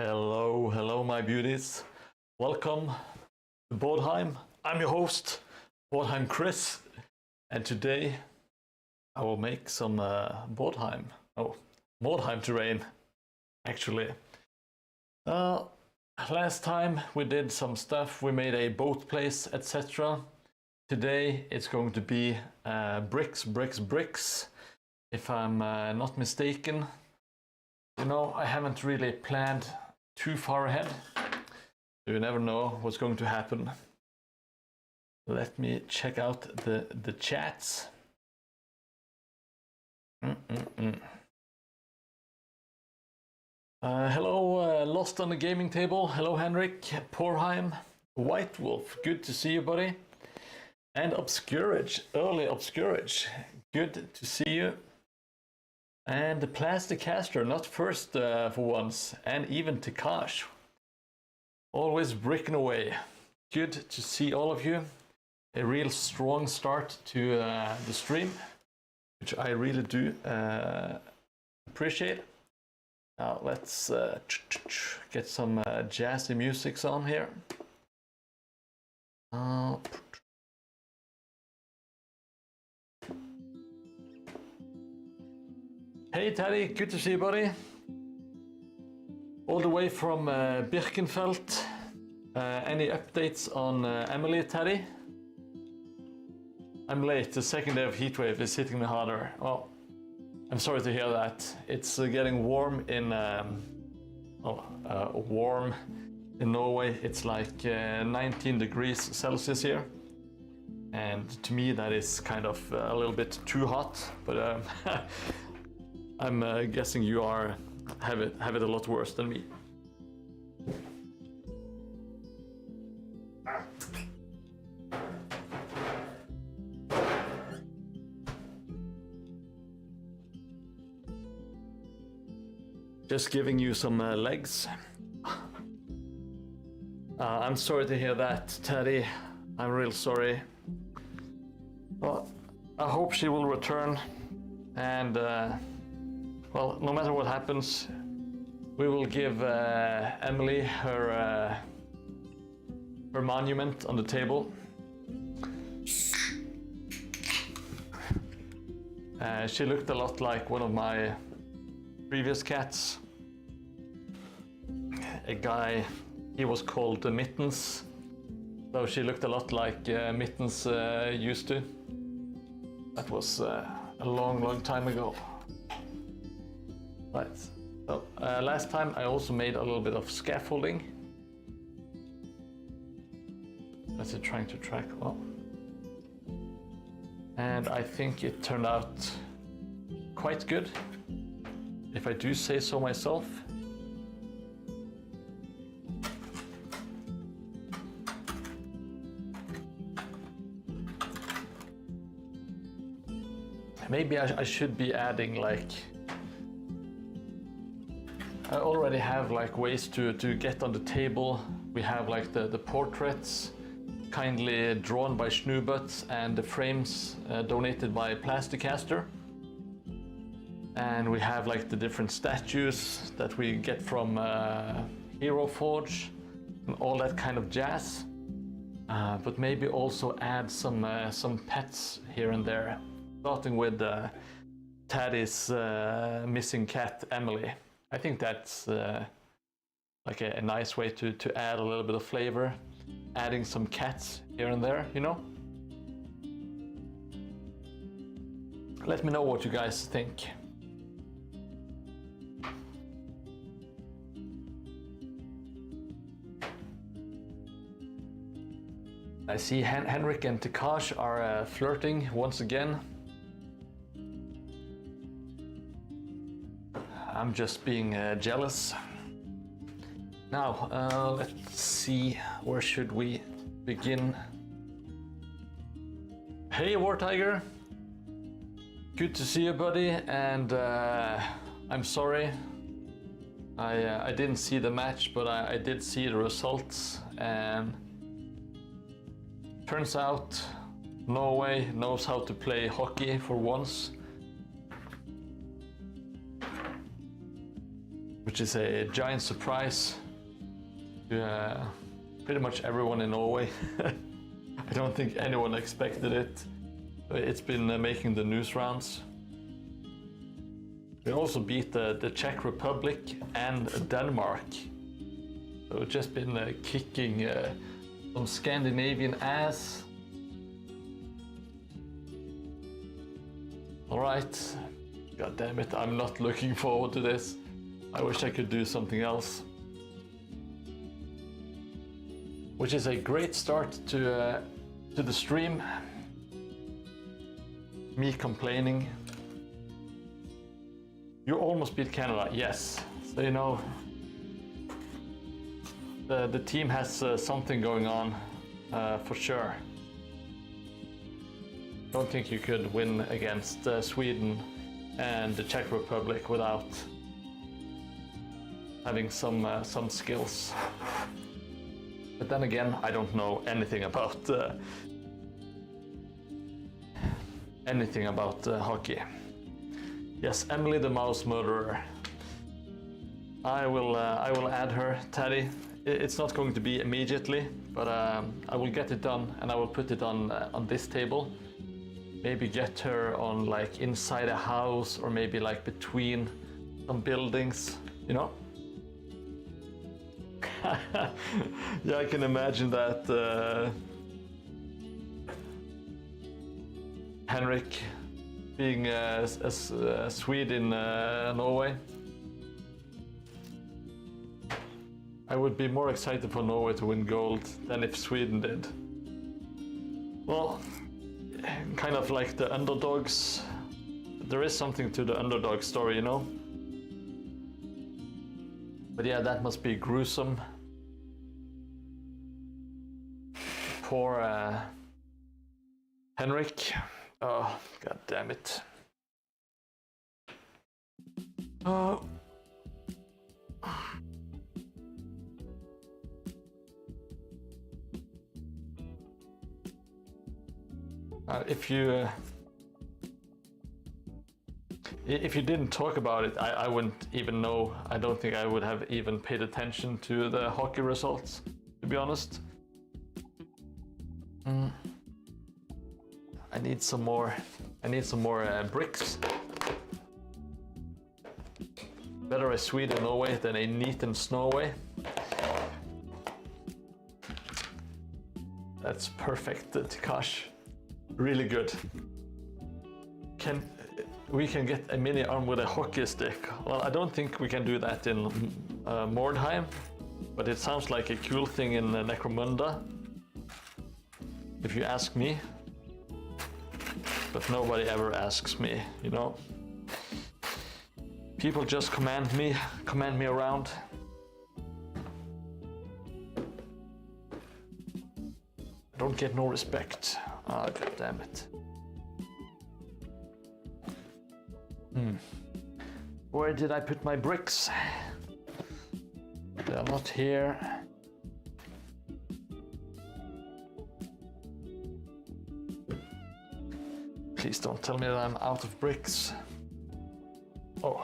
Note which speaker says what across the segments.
Speaker 1: Hello, my beauties. Welcome to Bodheim. I'm your host, Bodheim Chris, and today I will make some Mordheim terrain, actually. Last time we did some stuff, we made a boat place, etc. Today it's going to be bricks, if I'm not mistaken. You know, I haven't really planned too far ahead. You never know what's going to happen. Let me check out the chats. Hello, Lost on the Gaming Table. Hello, Henrik. Porheim. White Wolf. Good to see you, buddy. And Obscurage. Early Obscurage. Good to see you. And the Plasticaster, not first for once, and even Takash. Always bricking away. Good to see all of you. A real strong start to the stream, which I really do appreciate. Now let's get some jazzy musics on here. Hey Teddy, good to see you, buddy. All the way from Birkenfeld. Any updates on Emily, Teddy? I'm late. The second day of heatwave is hitting me harder. Well, I'm sorry to hear that. It's getting warm in warm in Norway. It's like 19 degrees Celsius here, and to me that is kind of a little bit too hot. But I'm guessing you have it a lot worse than me. Just giving you some legs. I'm sorry to hear that, Teddy. I'm real sorry. Well, I hope she will return, and well, no matter what happens, we will give Emily her monument on the table. She looked a lot like one of my previous cats. A guy, he was called Mittens, so she looked a lot like Mittens used to. That was a long time ago. Right, so last time I also made a little bit of scaffolding. That's it, trying to track well. And I think it turned out quite good, if I do say so myself. Maybe I should be adding, like, I already have like ways to get on the table. We have like the portraits kindly drawn by Schnubutt and the frames donated by Plasticaster. And we have like the different statues that we get from Hero Forge and all that kind of jazz. But maybe also add some pets here and there. Starting with Taddy's missing cat, Emily. I think that's like a nice way to add a little bit of flavor. Adding some cats here and there, you know? Let me know what you guys think. I see Henrik and Takash are flirting once again. I'm just being jealous. Now, let's see, where should we begin? Hey, War Tiger. Good to see you, buddy, and I'm sorry. I didn't see the match, but I did see the results, and turns out Norway knows how to play hockey for once. which is a giant surprise to pretty much everyone in Norway. I don't think anyone expected it. It's been making the news rounds. We also beat the Czech Republic and Denmark. So it's just been kicking some Scandinavian ass. All right. God damn it, I'm not looking forward to this. I wish I could do something else. Which is a great start to the stream. Me complaining. You almost beat Canada, yes. So you know, the team has something going on for sure. Don't think you could win against Sweden and the Czech Republic without having some skills. But then again, I don't know anything about hockey. Yes, Emily the Mouse Murderer. I will add her, Taddy. It's not going to be immediately, but I will get it done and I will put it on this table. Maybe get her on like inside a house or maybe like between some buildings, you know? Yeah, I can imagine that Henrik being a Swede in Norway. I would be more excited for Norway to win gold than if Sweden did. Well, kind of like the underdogs. There is something to the underdog story, you know? But yeah, that must be gruesome. Poor Henrik. Oh, god damn it. Oh. If you didn't talk about it, I wouldn't even know. I don't think I would have even paid attention to the hockey results, to be honest. I need some more bricks. Better a Swede in Norway than a neat in Norway. That's perfect, Tikash. Really good. We can get a mini arm with a hockey stick. Well, I don't think we can do that in Mordheim, but it sounds like a cool thing in Necromunda, if you ask me. But nobody ever asks me, you know. People just command me around. I don't get no respect. Ah, oh, god damn it. Where did I put my bricks? They are not here. Please don't tell me that I'm out of bricks. Oh,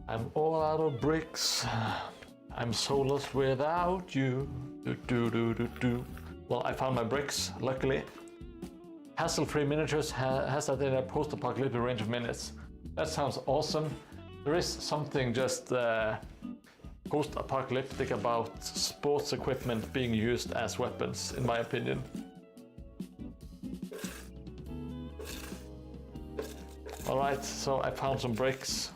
Speaker 1: I'm all out of bricks. I'm so lost without you. Well, I found my bricks, luckily. Hassle-free Miniatures has that in a post-apocalyptic range of minutes. That sounds awesome. There is something just post-apocalyptic about sports equipment being used as weapons, in my opinion. Alright, so I found some bricks.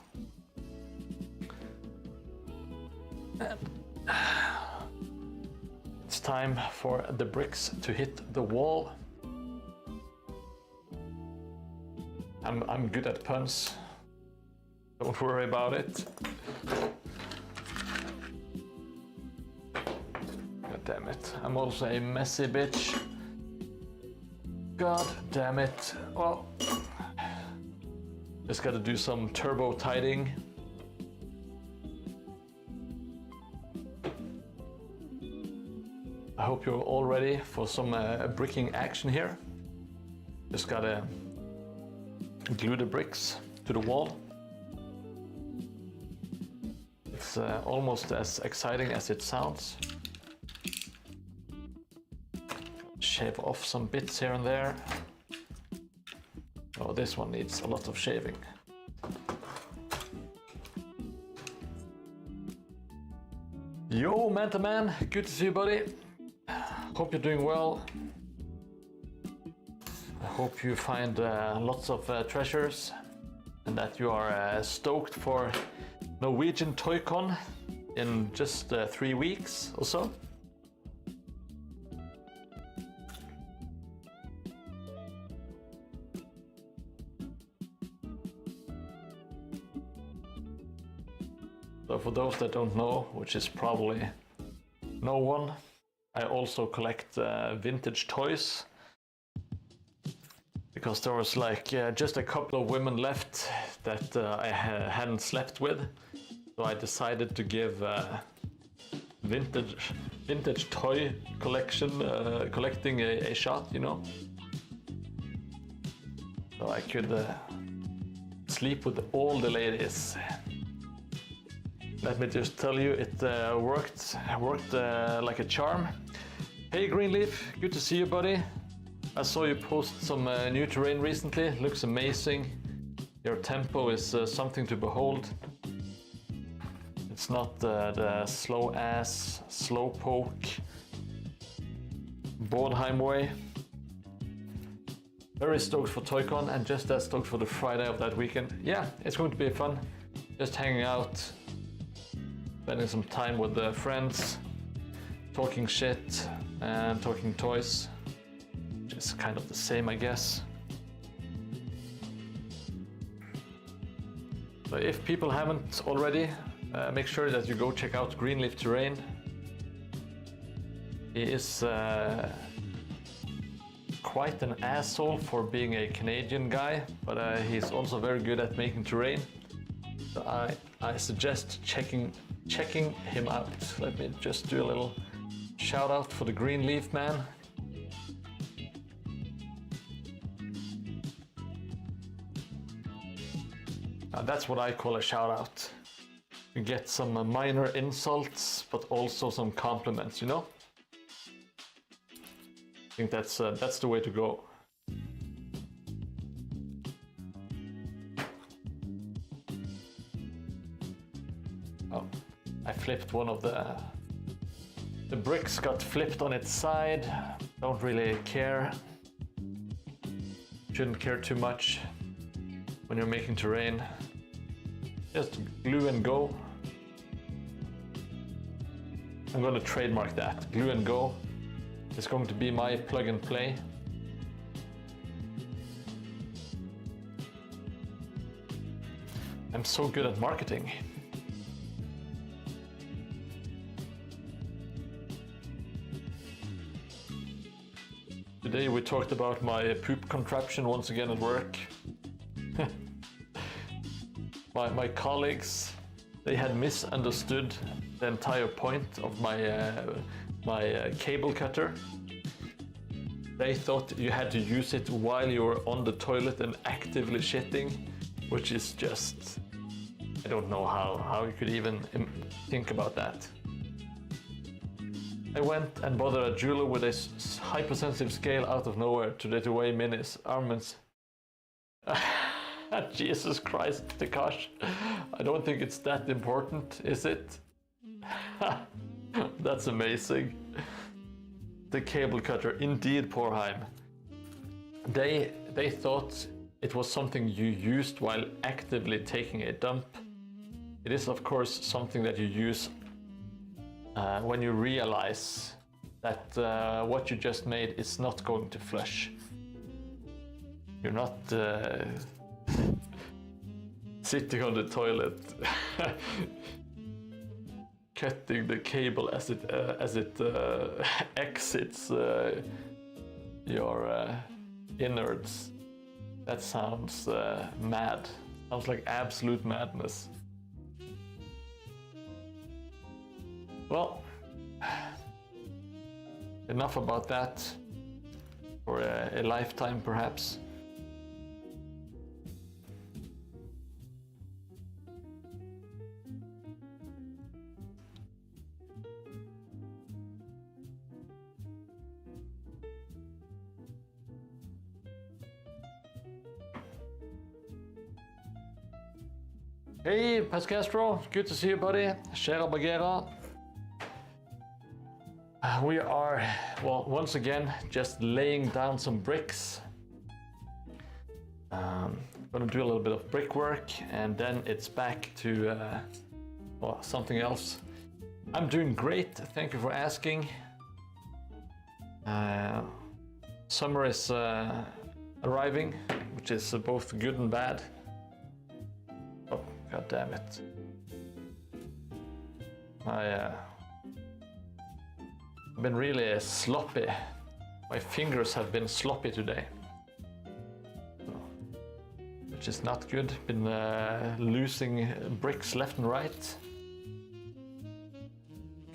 Speaker 1: It's time for the bricks to hit the wall. I'm good at puns. Don't worry about it. God damn it. I'm also a messy bitch. God damn it. Well, just gotta do some turbo tidying. I hope you're all ready for some bricking action here. Just gotta glue the bricks to the wall. It's almost as exciting as it sounds. Shave off some bits here and there. Oh, this one needs a lot of shaving. Yo, Manta Man, good to see you, buddy. Hope you're doing well. I hope you find lots of treasures and that you are stoked for Norwegian ToyCon in just 3 weeks or so. So for those that don't know, which is probably no one, I also collect vintage toys. Because there was like just a couple of women left that I hadn't slept with. So I decided to give vintage toy collecting a shot, you know. So I could sleep with all the ladies. Let me just tell you, it worked like a charm. Hey Greenleaf, good to see you, buddy. I saw you post some new terrain recently. Looks amazing. Your tempo is something to behold. It's not the slow ass, slow poke, Bodheim way. Very stoked for ToyCon and just as stoked for the Friday of that weekend. Yeah, it's going to be fun. Just hanging out, spending some time with the friends, talking shit and talking toys. Which is kind of the same, I guess. So if people haven't already, make sure that you go check out Greenleaf Terrain. He is quite an asshole for being a Canadian guy, but he's also very good at making terrain. So I suggest checking him out. Let me just do a little shout out for the Greenleaf man. That's what I call a shout out. You get some minor insults, but also some compliments, you know? I think that's the way to go. Oh, I flipped one of the bricks got flipped on its side. Don't really care. Shouldn't care too much when you're making terrain. Just glue and go. I'm going to trademark that. Glue and go. It's going to be my plug and play. I'm so good at marketing. Today we talked about my poop contraption once again at work. My colleagues, they had misunderstood the entire point of my cable cutter. They thought you had to use it while you were on the toilet and actively shitting, which is just, I don't know how you could even think about that. I went and bought a jeweler with a hypersensitive scale out of nowhere to let away Minnie's armaments. Jesus Christ, Takash. I don't think it's that important, is it? That's amazing. The cable cutter, indeed, Porheim. They thought it was something you used while actively taking a dump. It is, of course, something that you use when you realize that what you just made is not going to flush. You're not sitting on the toilet cutting the cable as it exits your innards. That sounds mad. Sounds like absolute madness. Well, enough about that for a lifetime, perhaps. Hey, Pascastro, good to see you, buddy. Shera Bagheera. We are, well, once again, just laying down some bricks. Gonna do a little bit of brickwork, and then it's back to, well, something else. I'm doing great, thank you for asking. Summer is arriving, which is both good and bad. Oh, god damn it. I've been really sloppy. My fingers have been sloppy today, which is not good. Been losing bricks left and right.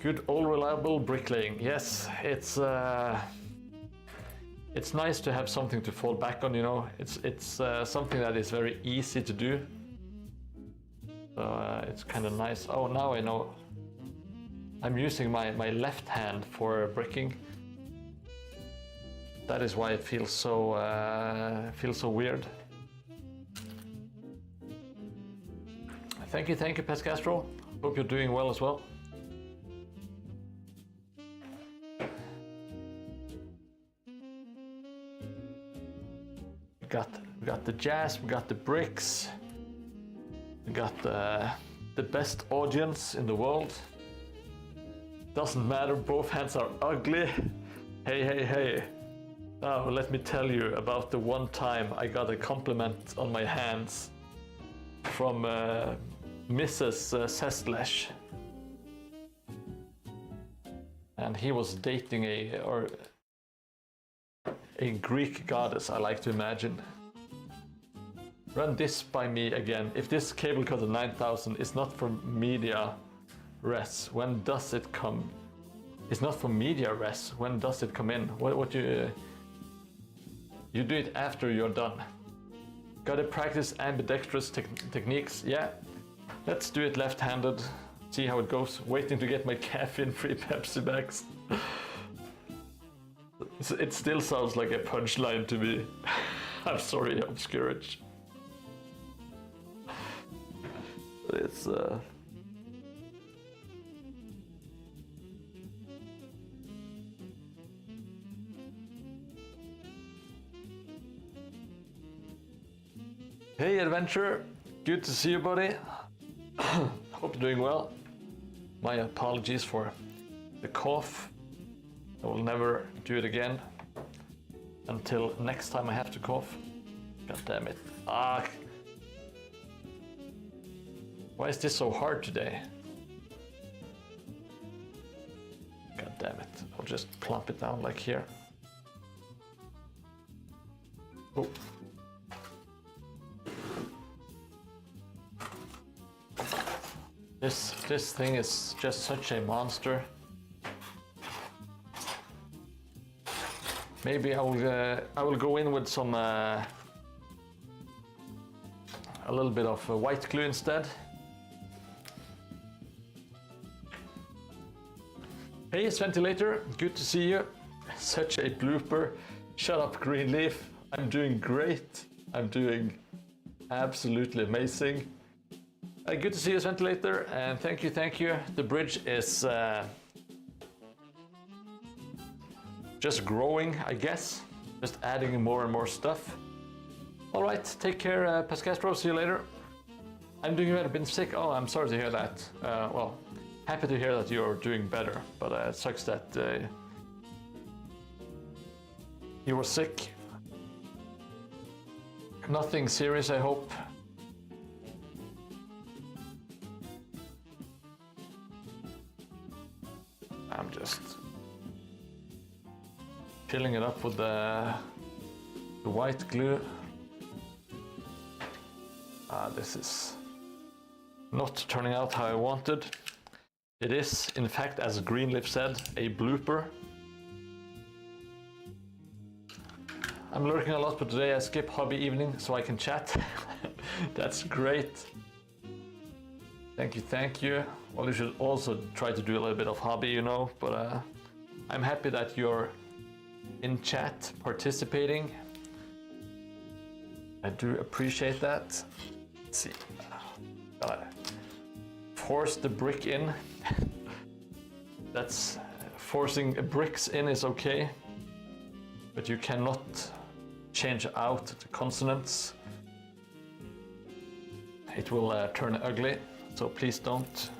Speaker 1: Good old reliable bricklaying. Yes, it's nice to have something to fall back on, you know. It's something that is very easy to do. So it's kind of nice. Oh, now I know. I'm using my left hand for bricking. That is why it feels so weird. Thank you, Pascastro. Hope you're doing well as well. We got the jazz, we got the bricks, we got the best audience in the world. Doesn't matter, both hands are ugly. Hey. Now let me tell you about the one time I got a compliment on my hands from Mrs. Sestlesh. And he was dating a Greek goddess, I like to imagine. Run this by me again. If this cable cutter 9000 is not for media res, when does it come? It's not for media res. When does it come in? What you do it after you're done. Gotta practice ambidextrous techniques. Yeah, let's do it left-handed. See how it goes. Waiting to get my caffeine-free Pepsi bags. It still sounds like a punchline to me. I'm sorry, Obscurage. It's Hey Adventure, good to see you, buddy. Hope you're doing well. My apologies for the cough. I will never do it again until next time I have to cough. God damn it. Ah. Why is this so hard today? God damn it. I'll just plump it down like here. Oh. This thing is just such a monster. Maybe I will go in with some a little bit of white glue instead. Hey, Ventilator, good to see you. Such a blooper. Shut up, Greenleaf. I'm doing great. I'm doing absolutely amazing. Good to see you, Ventilator, and thank you. The bridge is just growing, I guess. Just adding more and more stuff. All right, take care, Pascastro. See you later. I'm doing better. Been sick. Oh, I'm sorry to hear that. Well, happy to hear that you're doing better, but it sucks that you were sick. Nothing serious, I hope. I'm just filling it up with the white glue. This is not turning out how I wanted. It is, in fact, as Greenleaf said, a blooper. I'm lurking a lot, but today I skip hobby evening so I can chat. That's great. Thank you. Well, you should also try to do a little bit of hobby, you know, but I'm happy that you're in chat participating. I do appreciate that. Let's see. Gotta force the brick in. That's forcing bricks in is okay, but you cannot change out the consonants. It will turn ugly, so please don't.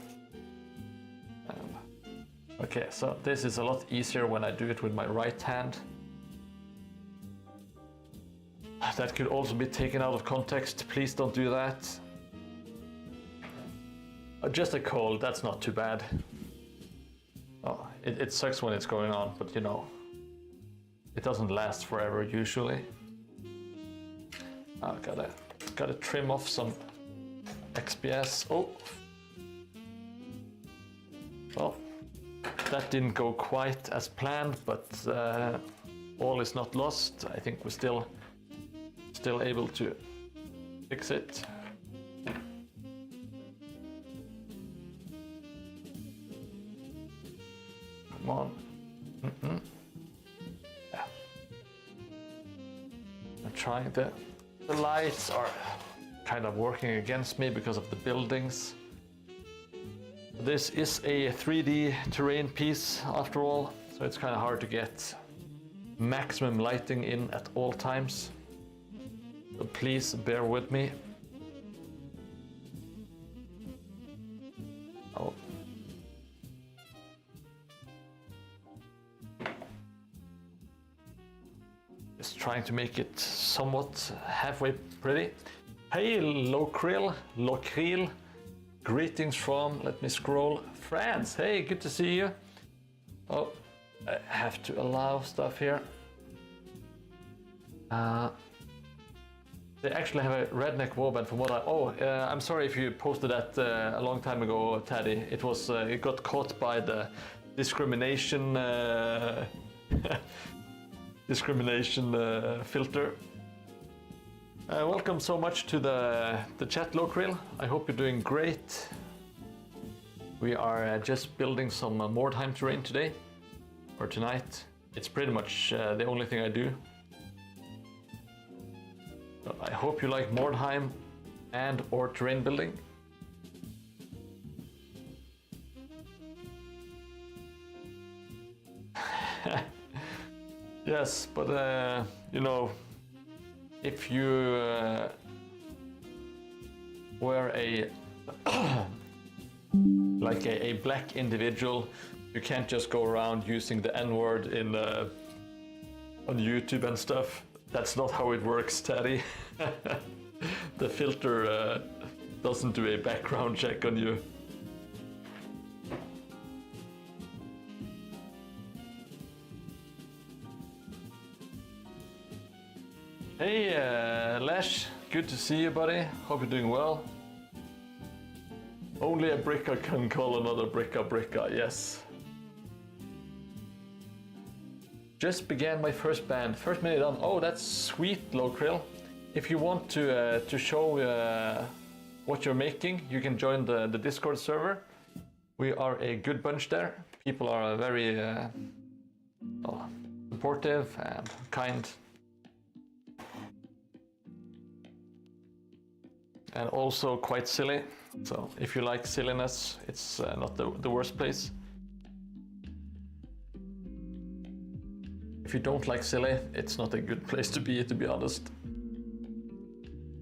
Speaker 1: Okay, so this is a lot easier when I do it with my right hand. That could also be taken out of context. Please don't do that. Just a cold, that's not too bad. Oh, it sucks when it's going on, but you know, it doesn't last forever usually. Oh, gotta trim off some XPS. Oh, well, that didn't go quite as planned, but all is not lost. I think we're still able to fix it. Come on. Yeah. I'm trying the lights are kind of working against me because of the buildings. This is a 3D terrain piece after all, so it's kind of hard to get maximum lighting in at all times. So please bear with me. Oh. Just trying to make it somewhat halfway pretty. Hey, Locril. Greetings from, let me scroll, France. Hey, good to see you. Oh, I have to allow stuff here. They actually have a redneck warband from what I'm sorry if you posted that a long time ago, Taddy. It was, it got caught by the discrimination filter. Welcome so much to the chat, Locril. I hope you're doing great. We are just building some Mordheim terrain today, or tonight. It's pretty much the only thing I do. So I hope you like Mordheim and or terrain building. Yes, but you know, if you were a like a black individual, you can't just go around using the N-word in on YouTube and stuff. That's not how it works, Teddy. The filter doesn't do a background check on you. Hey, Lesh, good to see you, buddy. Hope you're doing well. Only a bricka can call another bricka, yes. Just began my first band, first minute on. Oh, that's sweet, Locril. If you want to show what you're making, you can join the Discord server. We are a good bunch there. People are very supportive and kind. And also quite silly. So if you like silliness, it's not the worst place. If you don't like silly, it's not a good place to be honest.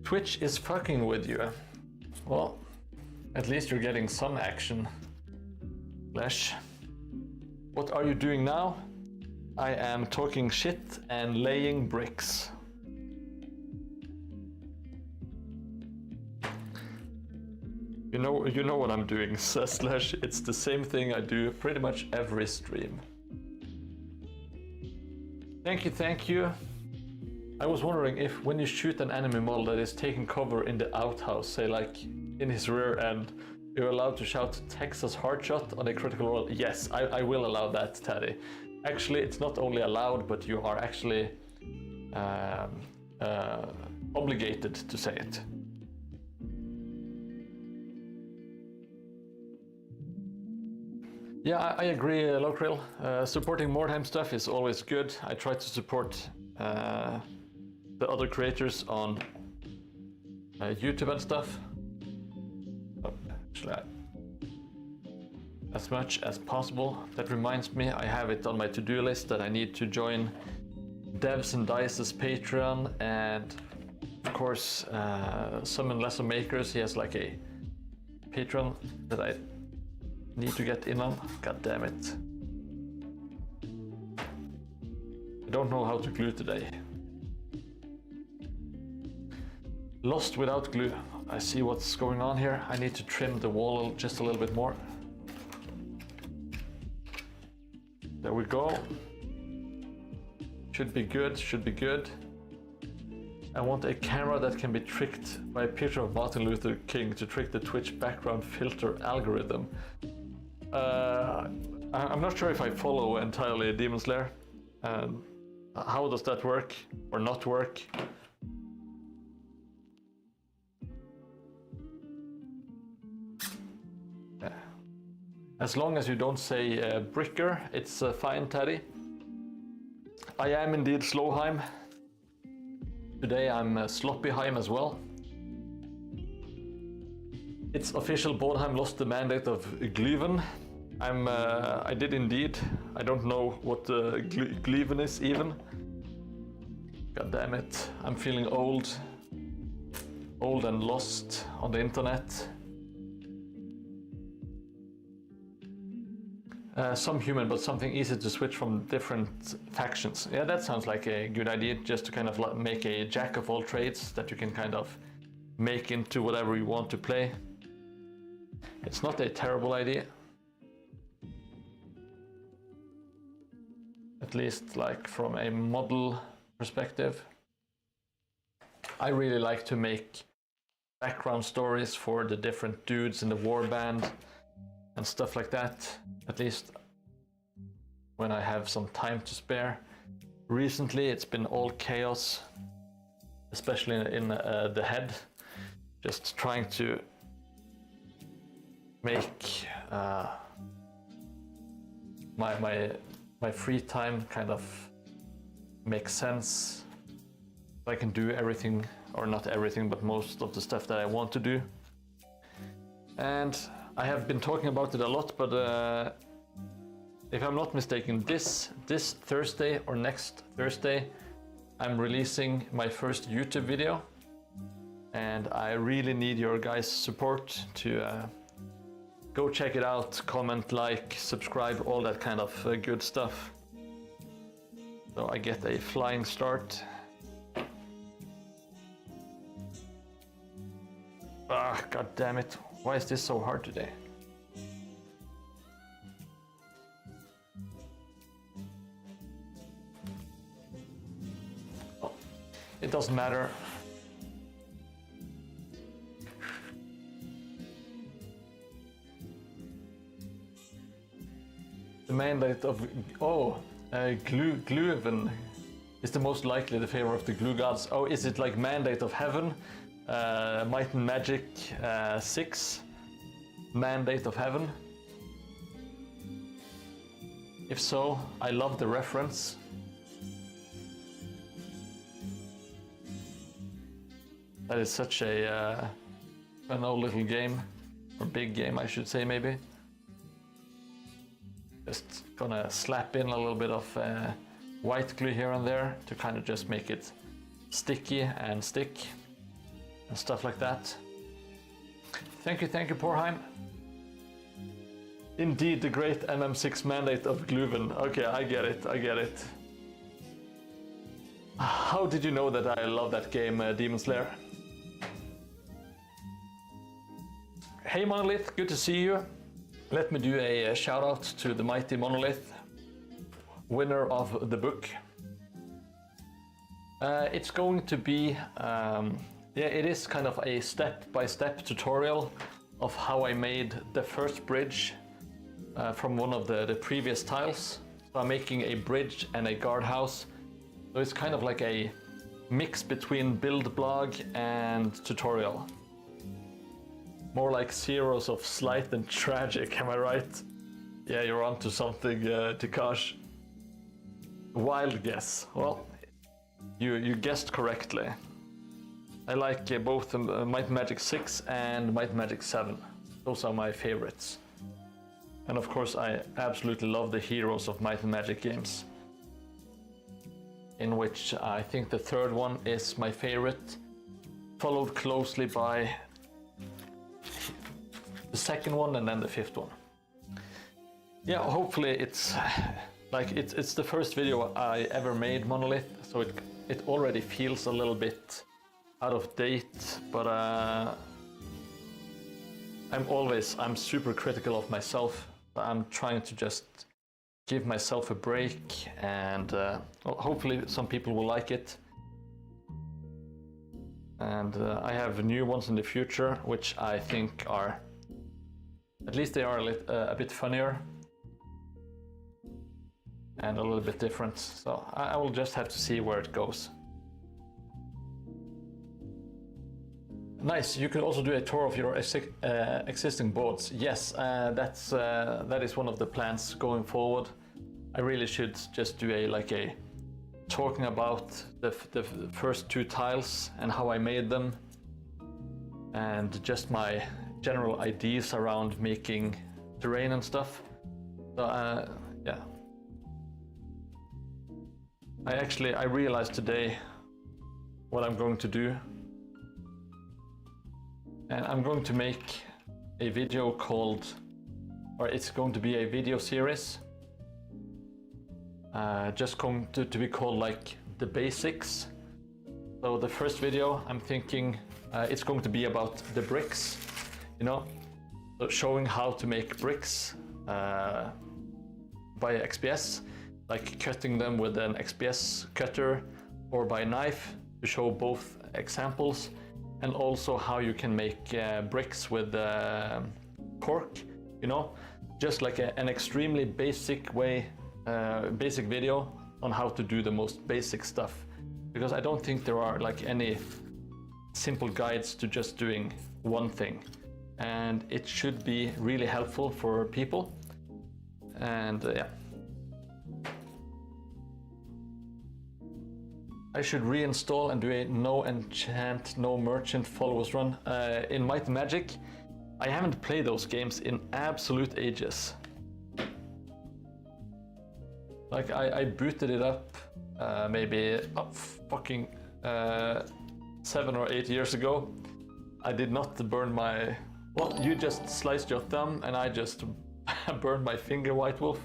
Speaker 1: Twitch is fucking with you. Well, at least you're getting some action. Flash. What are you doing now? I am talking shit and laying bricks. You know what I'm doing, Slash. It's the same thing I do pretty much every stream. Thank you. I was wondering if when you shoot an enemy model that is taking cover in the outhouse, say like in his rear end, you're allowed to shout Texas hardshot on a critical roll. Yes, I will allow that, Teddy. Actually, it's not only allowed, but you are actually obligated to say it. Yeah, I agree, Locril. Supporting Mordheim stuff is always good. I try to support the other creators on YouTube and stuff. Oh, actually, as much as possible. That reminds me, I have it on my to-do list that I need to join Devs and Dice's Patreon, and of course Summon Lesser Makers, he has like a Patreon that I need to get in on. God damn it. I don't know how to glue today. Lost without glue. I see what's going on here. I need to trim the wall just a little bit more. There we go. Should be good, should be good. I want a camera that can be tricked by a picture of Martin Luther King to trick the Twitch background filter algorithm. I'm not sure if I follow entirely Demon Slayer. How does that work or not work? As long as you don't say Bricker, it's fine, Teddy. I am indeed Slowheim. Today I'm Sloppyheim as well. It's official, Bodheim lost the mandate of Glyven. I did indeed. I don't know what Glyven is even. God damn it, I'm feeling old. Old and lost on the internet. Some human, but something easy to switch from different factions. Yeah, that sounds like a good idea, just to kind of make a jack of all trades that you can kind of make into whatever you want to play. It's not a terrible idea. At least like from a model perspective. I really like to make background stories for the different dudes in the warband and stuff like that, at least when I have some time to spare. Recently it's been all chaos, especially in the head, just trying to make my free time kind of make sense, so I can do everything, or not everything, but most of the stuff that I want to do. And I have been talking about it a lot, but if I'm not mistaken, this Thursday or next Thursday, I'm releasing my first YouTube video, and I really need your guys' support to go check it out, comment, like, subscribe, all that kind of good stuff. So I get a flying start. Ah, god damn it. Why is this so hard today? Oh, it doesn't matter. The mandate of Gluven is the most likely the favor of the glue gods. Oh, is it like Mandate of Heaven? Might and Magic 6, Mandate of Heaven. If so, I love the reference. That is such a fun old little game, or big game I should say maybe. Just gonna slap in a little bit of white glue here and there to kind of just make it sticky and stick. And stuff like that. Thank you, Porheim. Indeed, the great MM6 mandate of Gluven. Okay, I get it. How did you know that I love that game, Demon Slayer? Hey Monolith, good to see you. Let me do a shout out to the mighty Monolith, winner of the book. It's going to be yeah, it is kind of a step-by-step tutorial of how I made the first bridge from one of the previous tiles. So I'm making a bridge and a guardhouse. So it's kind of like a mix between build blog and tutorial. More like Zeros of Slight and Tragic, am I right? Yeah, you're onto something, Takash. Wild guess. Well, you guessed correctly. I like both Might and Magic 6 and Might and Magic 7. Those are my favorites. And of course, I absolutely love the Heroes of Might and Magic games, in which I think the third one is my favorite, followed closely by the second one and then the fifth one. Yeah, hopefully it's like it's the first video I ever made Monolith, so it already feels a little bit out of date, but I'm super critical of myself. I'm trying to just give myself a break, and hopefully some people will like it. And I have new ones in the future, which I think are, at least they are a bit funnier and a little bit different. So I will just have to see where it goes. Nice. You can also do a tour of your existing boards. Yes, that is one of the plans going forward. I really should just do a talking about the first two tiles and how I made them, and just my general ideas around making terrain and stuff. So yeah. I realized today what I'm going to do. And I'm going to make a video called, or it's going to be a video series, just going to be called like the basics. So the first video, I'm thinking it's going to be about the bricks, you know, so showing how to make bricks by XPS, like cutting them with an XPS cutter or by knife, to show both examples. And also how you can make bricks with cork, you know, just like an extremely basic way, basic video on how to do the most basic stuff. Because I don't think there are like any simple guides to just doing one thing. And it should be really helpful for people. And yeah. I should reinstall and do a no enchant, no merchant followers run. In Might and Magic, I haven't played those games in absolute ages. Like I booted it up maybe fucking 7 or 8 years ago. I did not burn my... Well, you just sliced your thumb and I just burned my finger, White Wolf.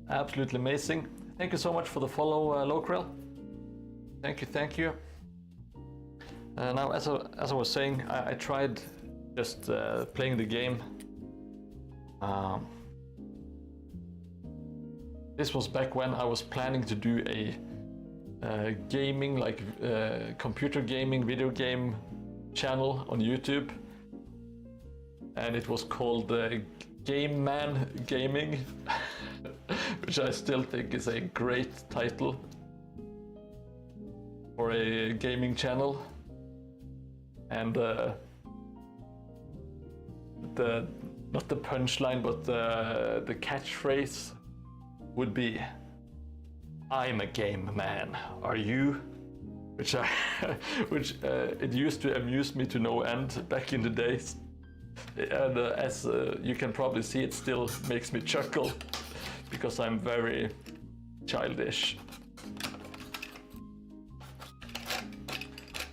Speaker 1: Absolutely amazing. Thank you so much for the follow, Locrel. Thank you. Now, as I was saying, I tried just playing the game. This was back when I was planning to do a gaming, like computer gaming, video game channel on YouTube. And it was called Game Man Gaming, which I still think is a great title for a gaming channel. And not the punchline, but the catchphrase would be, "I'm a game man, are you?" Which it used to amuse me to no end back in the days. And as you can probably see, it still makes me chuckle because I'm very childish.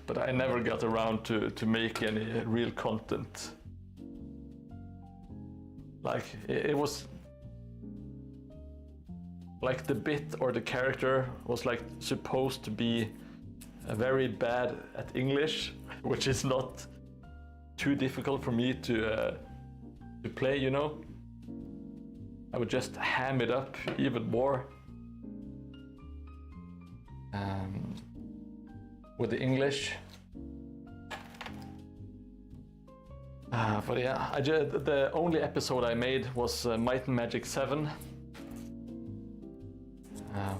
Speaker 1: But I never got around to make any real content. Like, it was like the bit or the character was like supposed to be very bad at English, which is not too difficult for me to play, you know. I would just ham it up even more with the English. But yeah, the only episode I made was Might and Magic 7.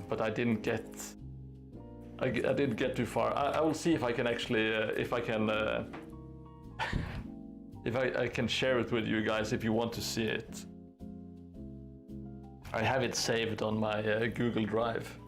Speaker 1: But I didn't get too far. I will see if I can actually if I can share it with you guys if you want to see it. I have it saved on my Google Drive.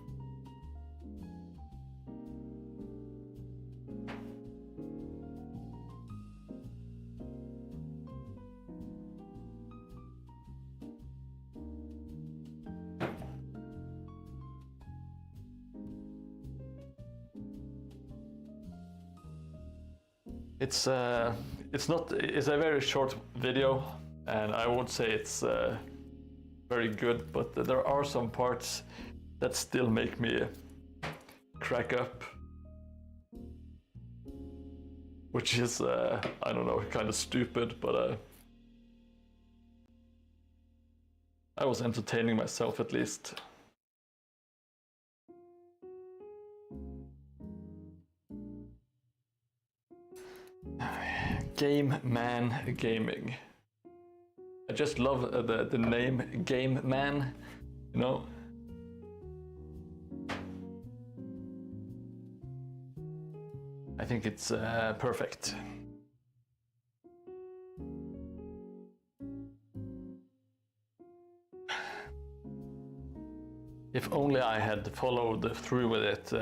Speaker 1: It's not. It's a very short video, and I won't say it's very good, but there are some parts that still make me crack up, which is I don't know, kind of stupid, but I was entertaining myself at least. Game Man Gaming. I just love the name Game Man, you know. I think it's perfect. If only I had followed through with it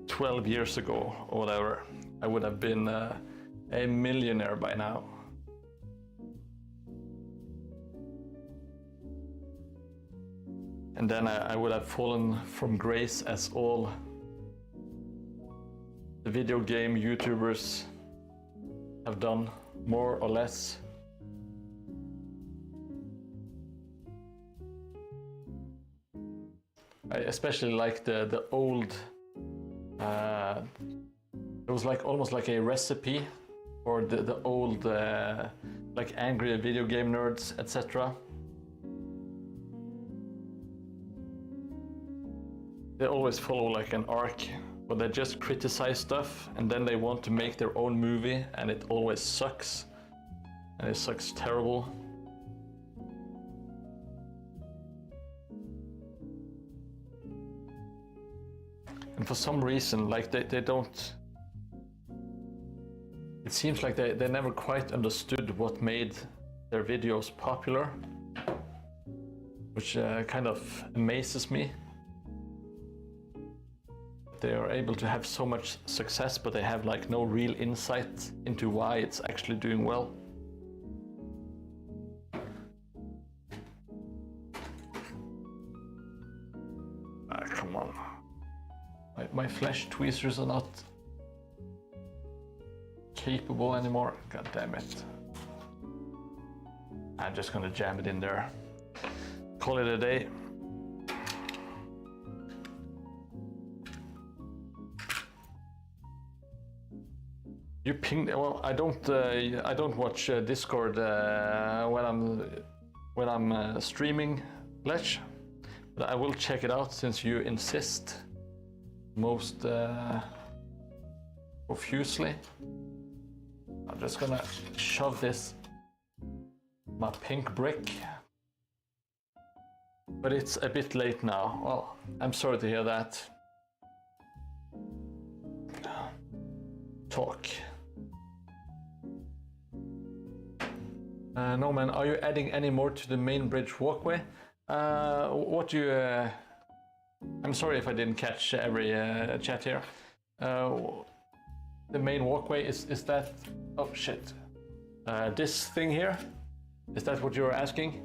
Speaker 1: 12 years ago or whatever, I would have been a millionaire by now. And then I would have fallen from grace as all the video game YouTubers have done, more or less. I especially like the old, it was like almost like a recipe for the old like angry video game nerds, etc. They always follow like an arc, but they just criticize stuff and then they want to make their own movie, and it always sucks, and it sucks terrible. And for some reason, like they don't, it seems like they never quite understood what made their videos popular, which kind of amazes me. They are able to have so much success, but they have like no real insight into why it's actually doing well. Come on. My flesh tweezers are not capable anymore. God damn it. I'm just gonna jam it in there. Call it a day. You pinged. Well, I don't watch Discord when I'm streaming Lech, but I will check it out since you insist most profusely. I'm just gonna shove this, my pink brick, but it's a bit late now. Well, I'm sorry to hear that. Talk. No man, are you adding any more to the main bridge walkway? What do you... I'm sorry if I didn't catch every chat here. The main walkway, is that... Oh shit. This thing here? Is that what you're asking?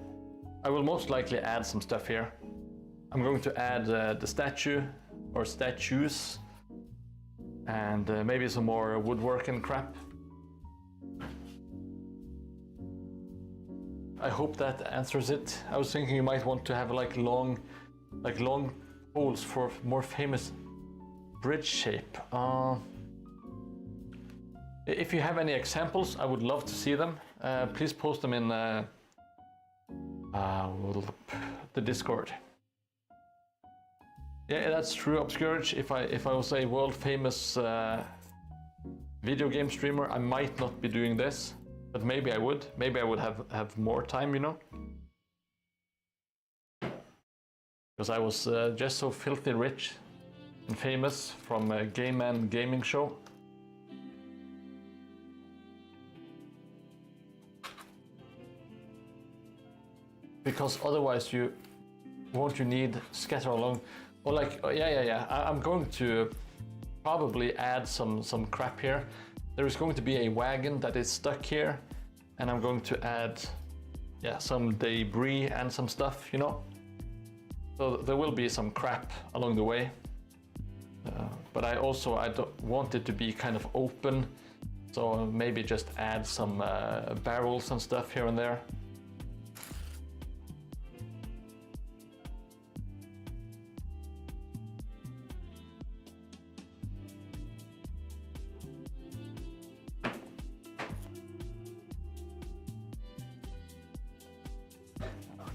Speaker 1: I will most likely add some stuff here. I'm going to add the statue or statues and maybe some more woodwork and crap. I hope that answers it. I was thinking you might want to have like long poles for more famous bridge shape. If you have any examples, I would love to see them. Please post them in the Discord. Yeah, that's true, Obscurage. If I was a world famous video game streamer, I might not be doing this. But maybe I would. Maybe I would have more time, you know? Because I was just so filthy rich and famous from a Game Man Gaming show. Because otherwise you need scatter along, or like, yeah. I'm going to probably add some crap here. There is going to be a wagon that is stuck here, and I'm going to add, some debris and some stuff, you know? So there will be some crap along the way. But I don't want it to be kind of open, so maybe just add some barrels and stuff here and there.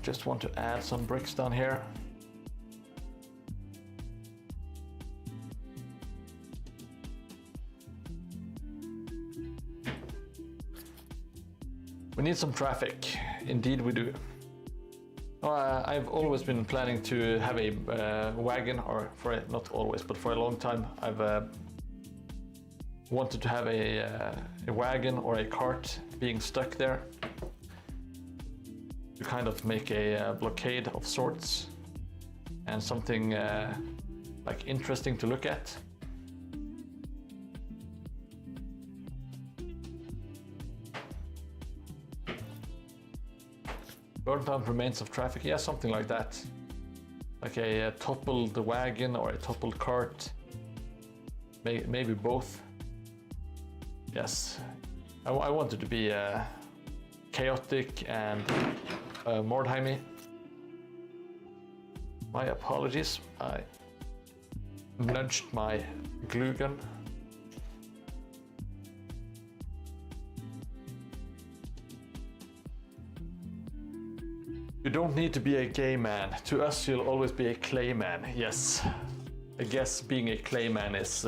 Speaker 1: Just want to add some bricks down here. We need some traffic. Indeed we do. I've always been planning to have a wagon, or not always, but for a long time I've wanted to have a wagon or a cart being stuck there to kind of make a blockade of sorts, and something like interesting to look at. Burnt out remains of traffic, yeah, something like that. Like a toppled wagon or a toppled cart. Maybe both. Yes, I want it to be chaotic and Mordheimy. My apologies, I nudged my glue gun. You don't need to be a gay man. To us, you'll always be a clay man. Yes, I guess being a clay man is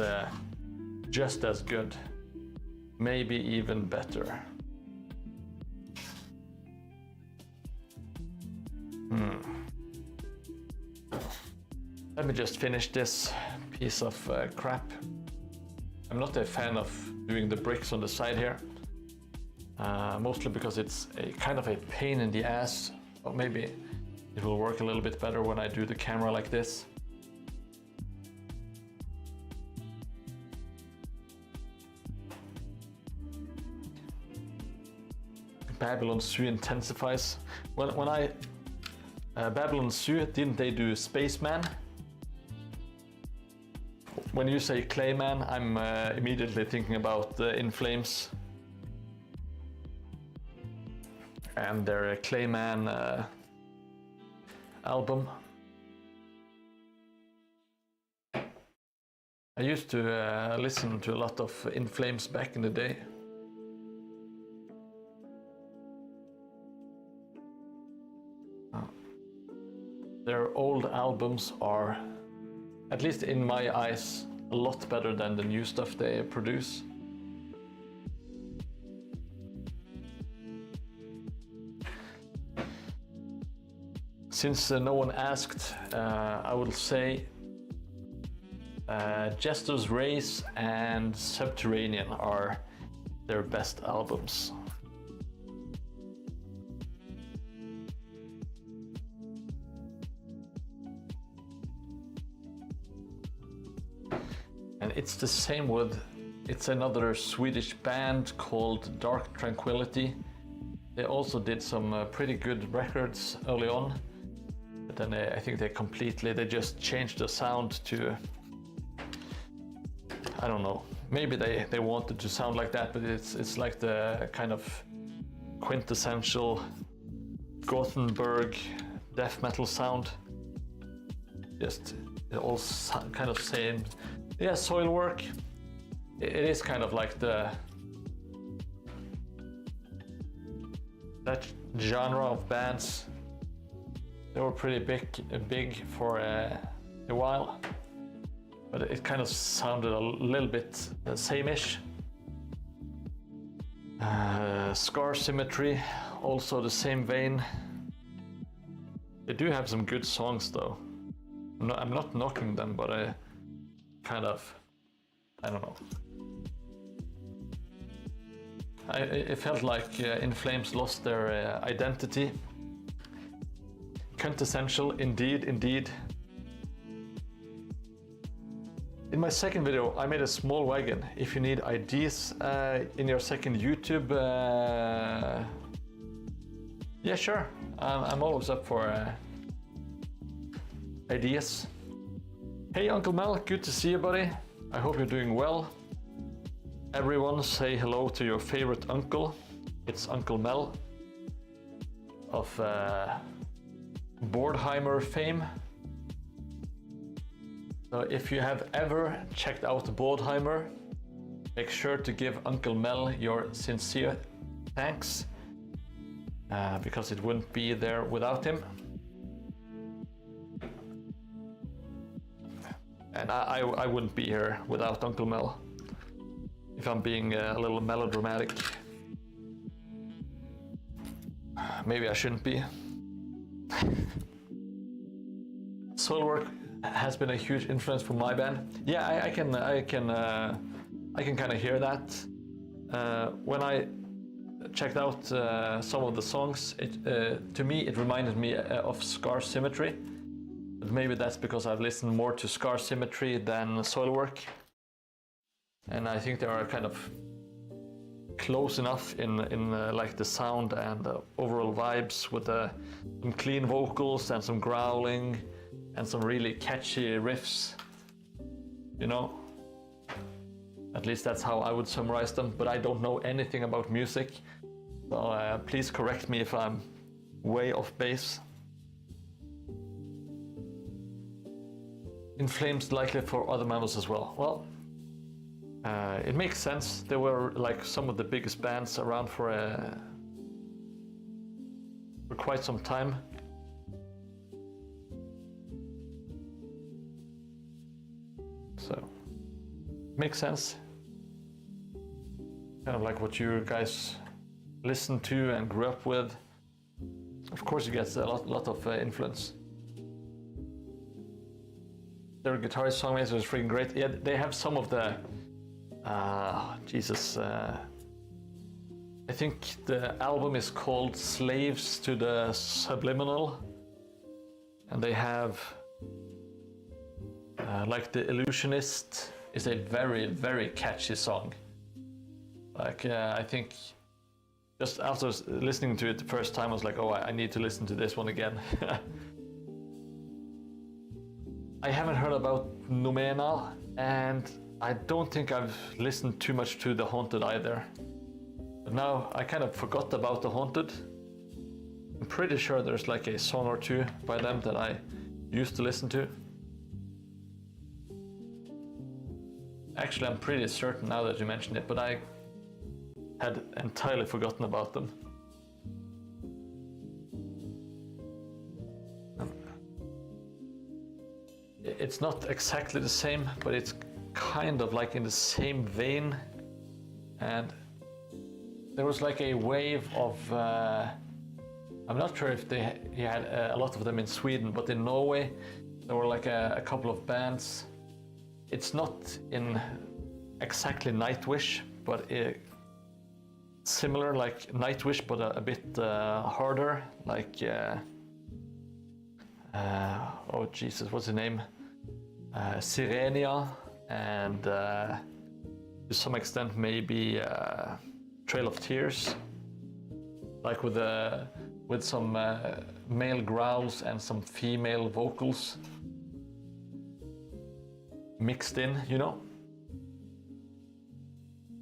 Speaker 1: just as good. Maybe even better. Let me just finish this piece of crap. I'm not a fan of doing the bricks on the side here. Mostly because it's a kind of a pain in the ass. Or maybe it will work a little bit better when I do the camera like this. Babylon Zoo intensifies. When I Babylon Zoo, didn't they do Spaceman? When you say Clayman, I'm immediately thinking about In Flames and their Clayman album. I used to listen to a lot of In Flames back in the day. Their old albums are, at least in my eyes, a lot better than the new stuff they produce. Since no one asked, I will say Jester's Race and Subterranean are their best albums. And it's the same with, it's another Swedish band called Dark Tranquillity. They also did some pretty good records early on, but then I think they just changed the sound to, I don't know, maybe they wanted to sound like that, but it's like the kind of quintessential Gothenburg death metal sound. Just all kind of same. Yeah, Soilwork. It is kind of like that genre of bands. They were pretty big for a while, but it kind of sounded a little bit same-ish. Scar Symmetry, also the same vein. They do have some good songs though. I'm not knocking them, but I don't know. It felt like In Flames lost their identity. Quintessential, indeed. In my second video, I made a small wagon. If you need ideas in your second YouTube, yeah, sure. I'm always up for ideas. Hey Uncle Mel, good to see you, buddy. I hope you're doing well. Everyone say hello to your favorite uncle. It's Uncle Mel of Boardheimer fame. So if you have ever checked out Boardheimer, make sure to give Uncle Mel your sincere thanks, because it wouldn't be there without him. And I wouldn't be here without Uncle Mel, if I'm being a little melodramatic. Maybe I shouldn't be. Soilwork has been a huge influence for my band. Yeah, I can kind of hear that. When I checked out some of the songs, to me it reminded me of Scar Symmetry. But maybe that's because I've listened more to Scar Symmetry than Soilwork. And I think they are kind of close enough in like the sound and overall vibes, with some clean vocals and some growling and some really catchy riffs, you know? At least that's how I would summarize them, but I don't know anything about music, so please correct me if I'm way off base. In Flames likely for other members as well. Well, it makes sense. They were like some of the biggest bands around for quite some time. So, makes sense. Kind of like what you guys listened to and grew up with. Of course, you get a lot of influence. Their guitarist songmaker is freaking great. Yeah, they have some of the Jesus. I think the album is called Slaves to the Subliminal, and they have like The Illusionist is a very, very catchy song. Like I think just after listening to it the first time, I was like, oh, I need to listen to this one again. I haven't heard about Numena, and I don't think I've listened too much to The Haunted either. But now I kind of forgot about The Haunted. I'm pretty sure there's like a song or two by them that I used to listen to. Actually, I'm pretty certain now that you mentioned it, but I had entirely forgotten about them. It's not exactly the same, but it's kind of like in the same vein. And there was like a wave of, I'm not sure if he had a lot of them in Sweden, but in Norway, there were like a couple of bands. It's not in exactly Nightwish, but similar like Nightwish, but a bit harder, like, oh Jesus, what's the name? Sirenia, and to some extent maybe Trail of Tears, like with some male growls and some female vocals mixed in, you know.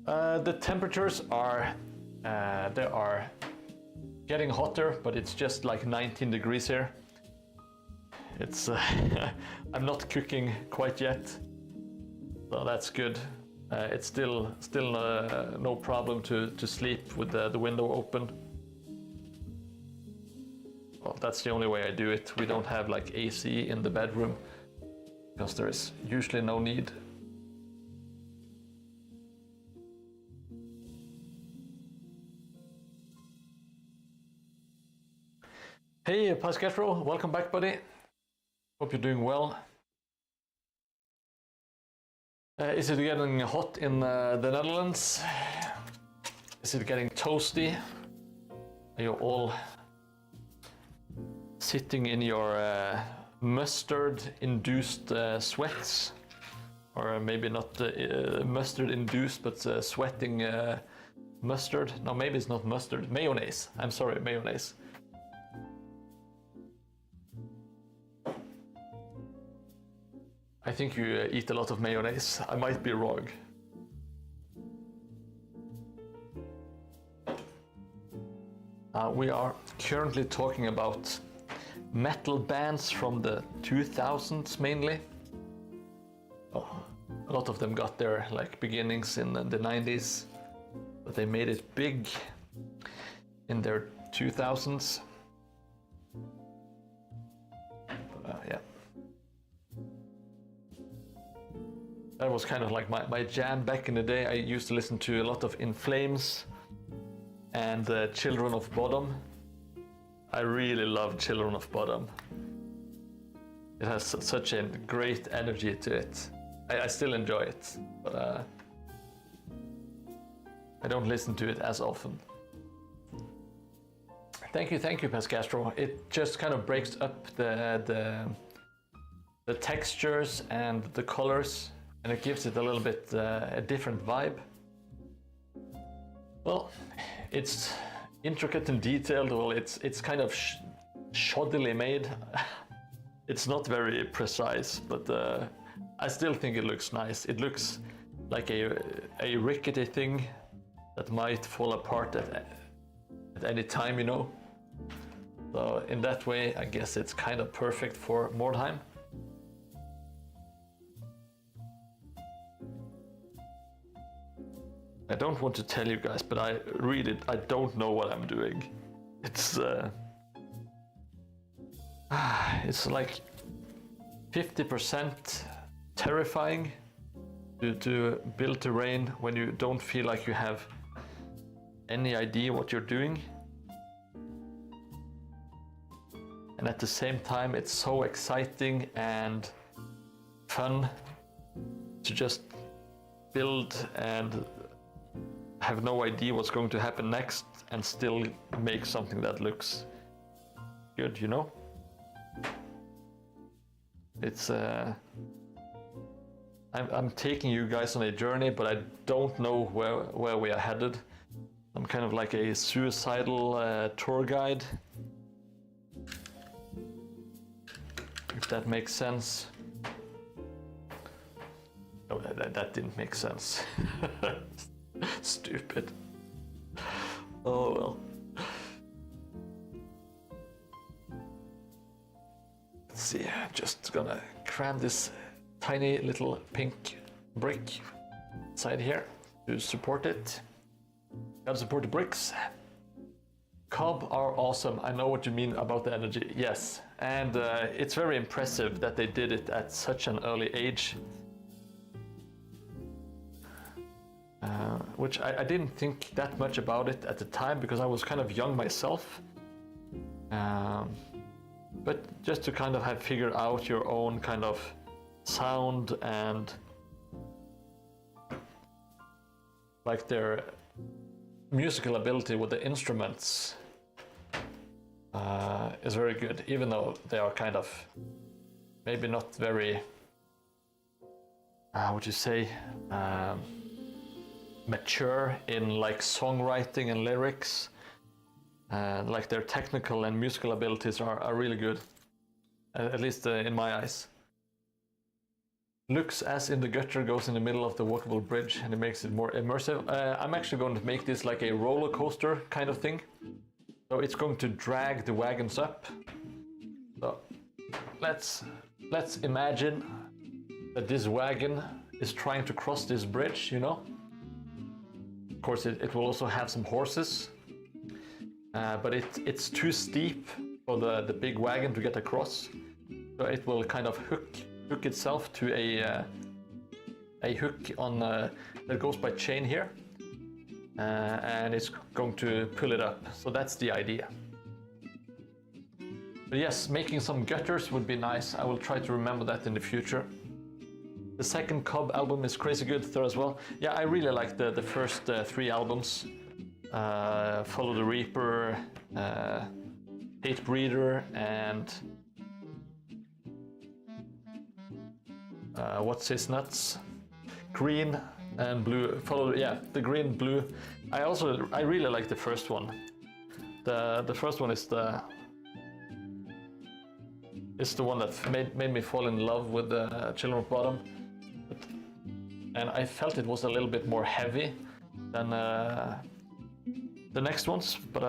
Speaker 1: The temperatures are they are getting hotter, but it's just like 19 degrees here. It's I'm not cooking quite yet, so that's good. It's still no problem to sleep with the window open. Well, that's the only way I do it. We don't have like AC in the bedroom because there is usually no need. Hey, Pascatro, welcome back, buddy. Hope you're doing well. Is it getting hot in the Netherlands? Is it getting toasty? Are you all sitting in your mustard-induced sweats? Or maybe not mustard-induced, but sweating mustard? No, maybe it's not mustard. Mayonnaise. I'm sorry, mayonnaise. I think you eat a lot of mayonnaise. I might be wrong. We are currently talking about metal bands from the 2000s mainly. Oh, a lot of them got their like beginnings in the 90s, but they made it big in their 2000s. Yeah. That was kind of like my jam back in the day. I used to listen to a lot of In Flames and Children of Bodom. I really love Children of Bodom. It has such a great energy to it. I still enjoy it, but I don't listen to it as often. Thank you, Pascastro. It just kind of breaks up the textures and the colors, and it gives it a little bit a different vibe. Well, it's intricate and detailed. Well, it's kind of shoddily made. It's not very precise, but I still think it looks nice. It looks like a rickety thing that might fall apart at any time, you know. So in that way, I guess it's kind of perfect for Mordheim. I don't want to tell you guys, but I don't know what I'm doing. It's like 50% terrifying to build terrain when you don't feel like you have any idea what you're doing. And at the same time, it's so exciting and fun to just build and have no idea what's going to happen next and still make something that looks good, you know? It's I'm taking you guys on a journey, but I don't know where we are headed. I'm kind of like a suicidal tour guide, if that makes sense. Oh, that didn't make sense. Stupid. Oh well. Let's see, I'm just gonna cram this tiny little pink brick inside here to support it. Gotta support the bricks. Cobb are awesome. I know what you mean about the energy. Yes, and it's very impressive that they did it at such an early age. Which I didn't think that much about it at the time because I was kind of young myself. But just to kind of have figured out your own kind of sound and like their musical ability with the instruments is very good, even though they are kind of maybe not very, what you say, mature in like songwriting and lyrics. Like their technical and musical abilities are really good, at least in my eyes. Looks as in the gutter goes in the middle of the walkable bridge and it makes it more immersive. I'm actually going to make this like a roller coaster kind of thing. So it's going to drag the wagons up. So let's imagine that this wagon is trying to cross this bridge, you know. Of course it will also have some horses. But it's too steep for the big wagon to get across, so it will kind of hook itself to a hook on that goes by chain here, and it's going to pull it up. So that's the idea. But yes, making some gutters would be nice. I will try to remember that in the future. The second Cobb album is crazy good there as well. Yeah, I really like the first 3 albums. Follow the Reaper, Hatebreeder, and What's His Nuts? Green and Blue. The green, blue. I really like the first one. The first one is It's the one that made me fall in love with Children of Bottom. And I felt it was a little bit more heavy than the next ones, but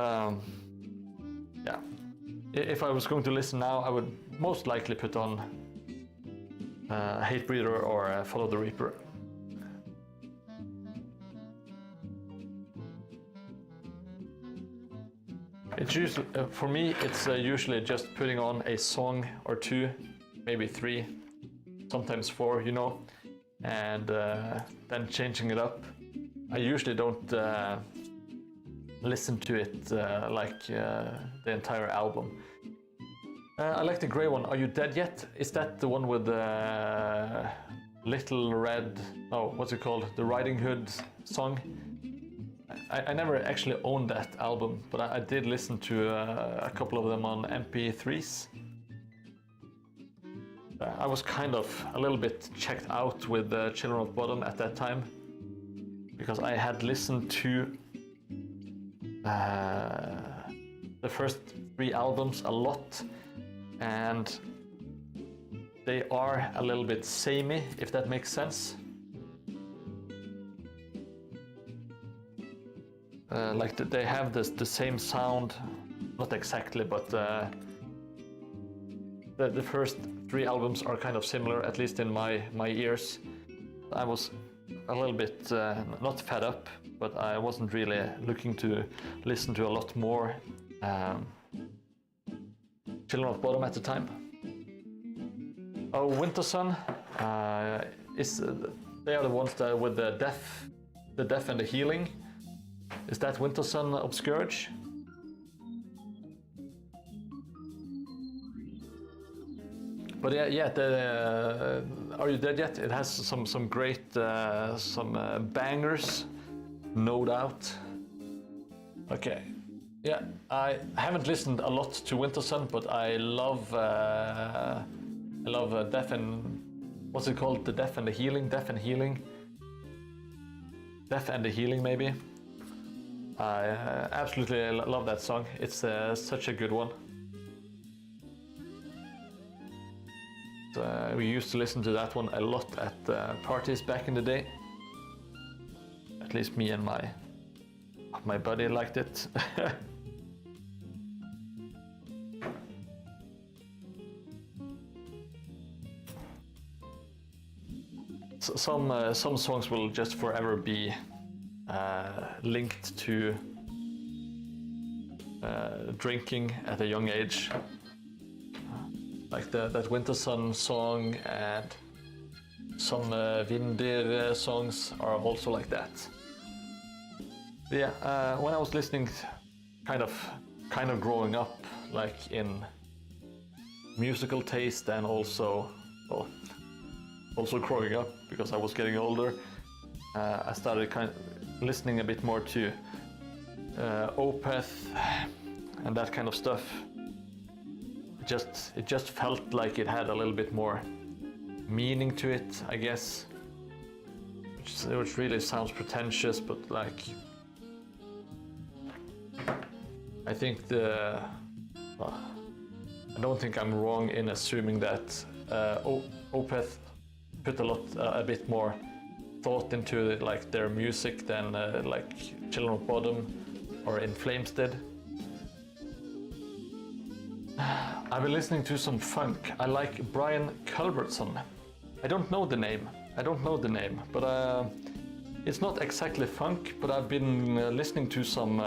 Speaker 1: yeah. If I was going to listen now, I would most likely put on Hatebreeder or Follow the Reaper. It's usually, for me, it's usually just putting on a song or two, maybe three, sometimes four, you know, and then changing it up. I usually don't listen to it like the entire album. I like the grey one, Are You Dead Yet? Is that the one with the Little Red, oh, what's it called? The Riding Hood song? I never actually owned that album, but I did listen to a couple of them on MP3s. I was kind of a little bit checked out with Children of Bottom at that time, because I had listened to the first three albums a lot, and they are a little bit samey, if that makes sense. Like they have the same sound, not exactly, but the first three albums are kind of similar, at least in my ears. I was a little bit not fed up, but I wasn't really looking to listen to a lot more Children of Bottom at the time. Oh, Wintersun they are the ones that with the death and the healing. Is that Wintersun Obscourge? But yeah, the Are You Dead Yet? It has some great bangers, no doubt. Okay, yeah, I haven't listened a lot to Wintersun, but I love Death and what's it called? The Death and the Healing, Death and the Healing, maybe. I absolutely love that song. It's such a good one. We used to listen to that one a lot at parties back in the day. At least me and my buddy liked it. Some songs will just forever be linked to drinking at a young age, like that Wintersun song, and some Vindir songs are also like that. But yeah, when I was listening, kind of growing up, like in musical taste, and also growing up because I was getting older, I started listening a bit more to Opeth and that kind of stuff. It just felt like it had a little bit more meaning to it, I guess, which really sounds pretentious, but like I think I don't think I'm wrong in assuming that Opeth put a bit more thought into like their music than like Children of Bottom or In Flames did. I've been listening to some funk. I like Brian Culbertson. I don't know the name, but it's not exactly funk, but I've been listening to some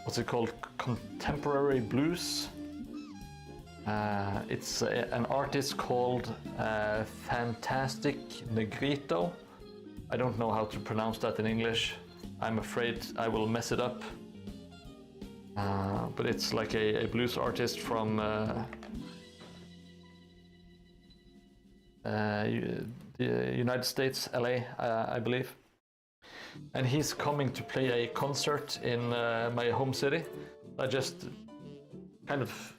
Speaker 1: what's it called, contemporary blues. It's an artist called Fantastic Negrito. I don't know how to pronounce that in English. I'm afraid I will mess it up. But it's like a blues artist from the United States, LA, I believe. And he's coming to play a concert in my home city. I just kind of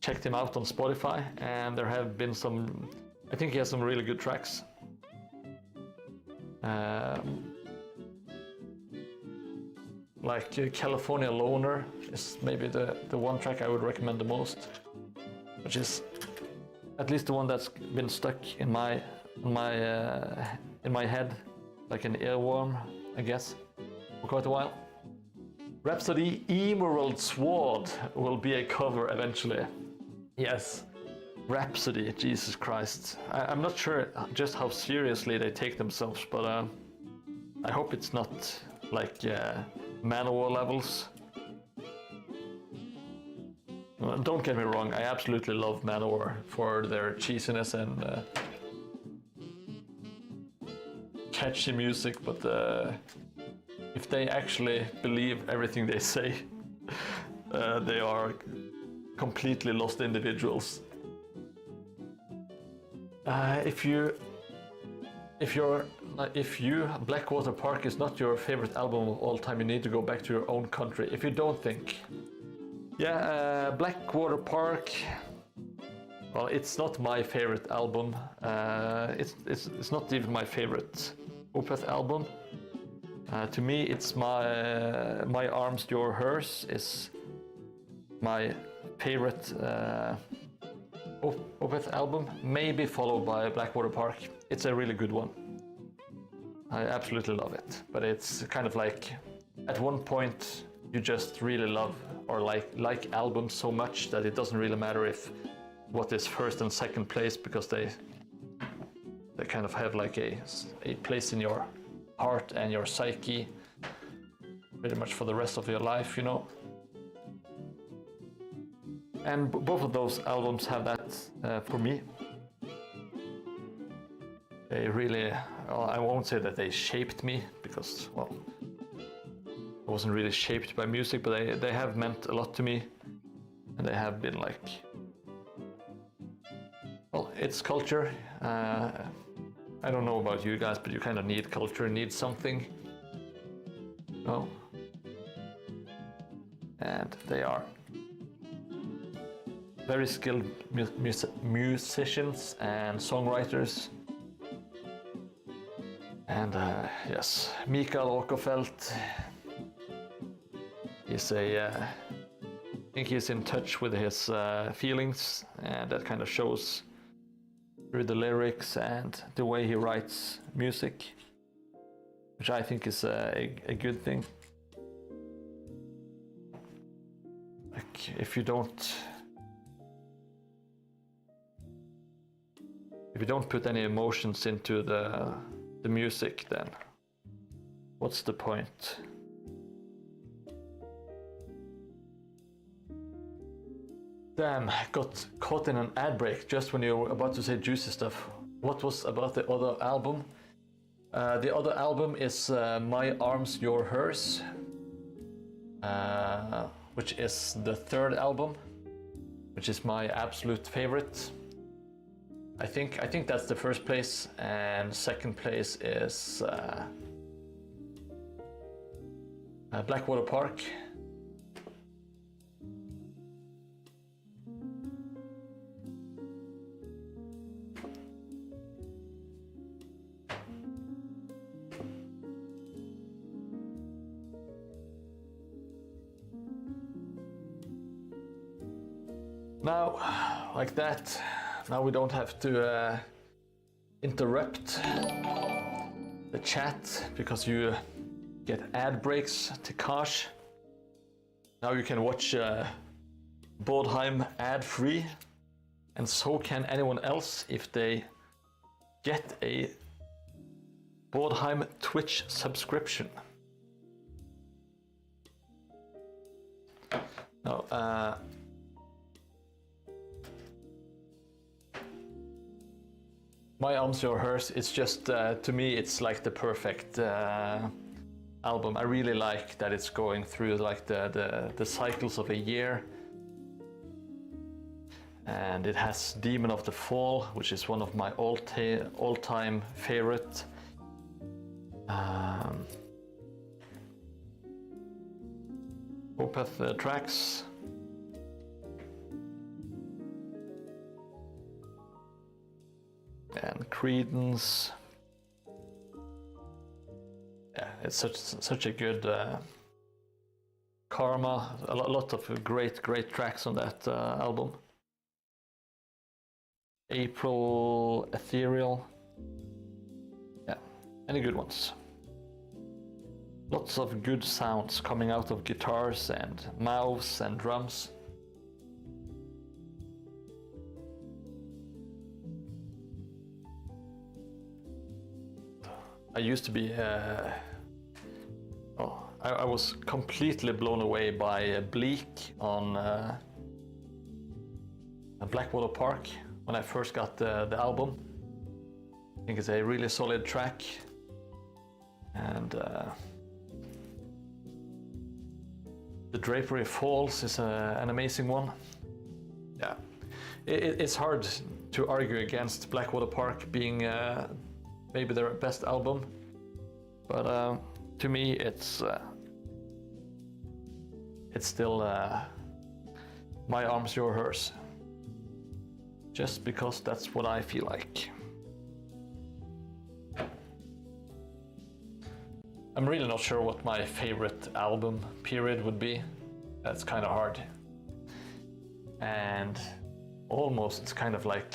Speaker 1: checked him out on Spotify, and there have been some, I think he has some really good tracks. like California Loner is maybe the one track I would recommend the most, which is at least the one that's been stuck in my head like an earworm, I guess, for quite a while. Rhapsody Emerald Sword will be a cover eventually. Yes, Rhapsody, Jesus Christ. I'm not sure just how seriously they take themselves, but I hope it's not like Manowar levels. Don't get me wrong, I absolutely love Manowar for their cheesiness and catchy music, but if they actually believe everything they say, they are completely lost individuals. If Blackwater Park is not your favorite album of all time, you need to go back to your own country. If you don't think, yeah, Blackwater Park. Well, it's not my favorite album. It's not even my favorite Opeth album. To me, it's My Arms, Your Hers is my favorite Opeth album, maybe followed by Blackwater Park. It's a really good one. I absolutely love it, but it's kind of like at one point you just really love or like albums so much that it doesn't really matter if what is first and second place, because they kind of have like a place in your heart and your psyche pretty much for the rest of your life, you know. And both of those albums have that for me. They really, well, I won't say that they shaped me, because, well, I wasn't really shaped by music, but they have meant a lot to me. And they have been like, well, it's culture. I don't know about you guys, but you kind of need culture, need something. No? And they are very skilled musicians and songwriters. And yes, Mikael Åkerfeldt, he's I think he's in touch with his feelings, and that kind of shows through the lyrics and the way he writes music, which I think is a good thing. Like, if you don't put any emotions into the music, then what's the point? Damn, got caught in an ad break just when you were about to say juicy stuff. What was about the other album? The other album is My Arms, Your Hers, which is the third album, which is my absolute favorite. I think that's the first place, and second place is Blackwater Park. Now, like that. Now we don't have to interrupt the chat because you get ad breaks to Kosh. Now you can watch Bodheim ad-free, and so can anyone else if they get a Bodheim Twitch subscription. Now, My Arms, Your Hers, it's just, to me, it's like the perfect album. I really like that it's going through like the cycles of a year. And it has Demon of the Fall, which is one of my all-time favorite. Opeth tracks. And Creedence. Yeah, it's such a good Karma, a lot of great tracks on that album. April, Ethereal. Yeah, any good ones. Lots of good sounds coming out of guitars and mouths and drums. I used to be I was completely blown away by Bleak on Blackwater Park when I first got the album. I think it's a really solid track, and The Drapery Falls is an amazing one. Yeah, it's hard to argue against Blackwater Park being maybe their best album, but to me it's still My Arms, Your Hers, just because that's what I feel like. I'm really not sure what my favorite album period would be. That's kind of hard, and almost kind of like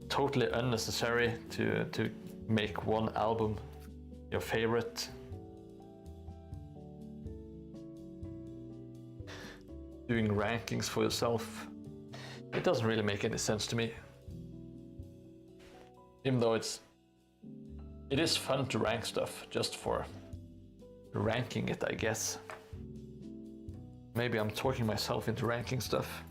Speaker 1: totally unnecessary to make one album your favorite. Doing rankings for yourself, it doesn't really make any sense to me. Even though it is fun to rank stuff just for ranking it, I guess. Maybe I'm talking myself into ranking stuff.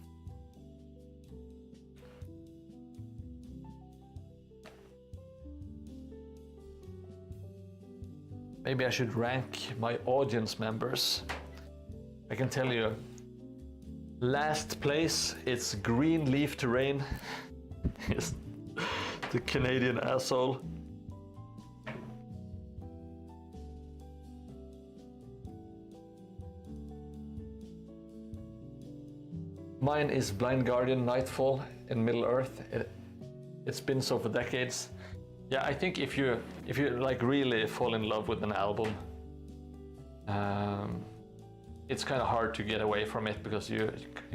Speaker 1: Maybe I should rank my audience members. I can tell you, last place, it's Greenleaf Terrain. Yes, the Canadian asshole. Mine is Blind Guardian Nightfall in Middle Earth. It's been so for decades. Yeah, I think if you like really fall in love with an album, it's kind of hard to get away from it, because you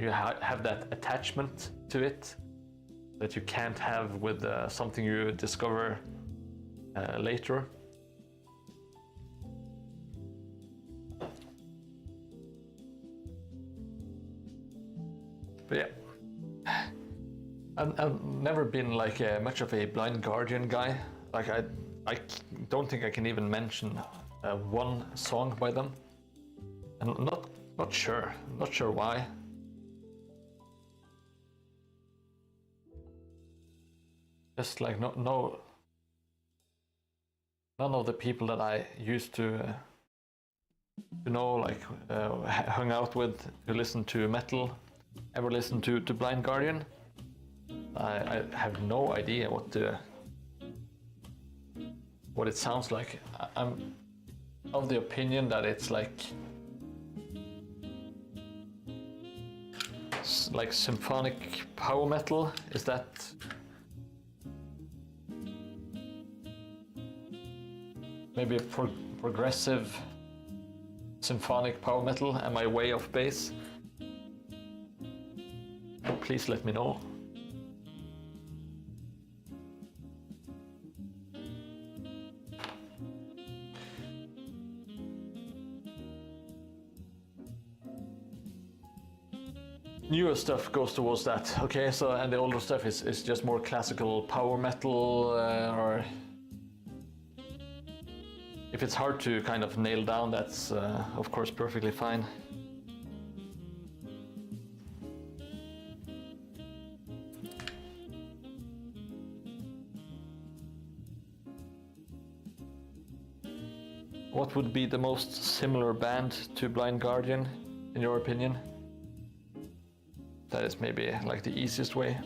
Speaker 1: have that attachment to it that you can't have with something you discover later. But yeah, I've never been like much of a Blind Guardian guy. Like I don't think I can even mention one song by them, and not sure why. Just like none of the people that I used to know, like hung out with, who listened to metal, ever listened to Blind Guardian. I have no idea what it sounds like. I'm of the opinion that it's like symphonic power metal. Is that maybe a progressive symphonic power metal? Am I way off base? Please let me know. Newer stuff goes towards that. Okay, so and the older stuff is just more classical power metal, or if it's hard to kind of nail down, that's of course perfectly fine. What would be the most similar band to Blind Guardian, in your opinion? That is maybe like the easiest way.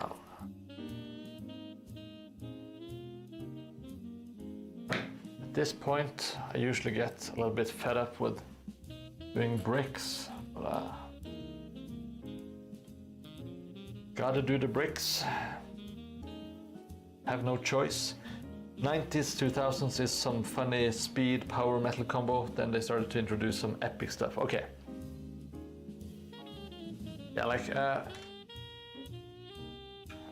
Speaker 1: Oh. At this point, I usually get a little bit fed up with doing bricks. But, gotta do the bricks. Have no choice. 90s, 2000s is some funny speed power metal combo. Then they started to introduce some epic stuff. Okay. Yeah, like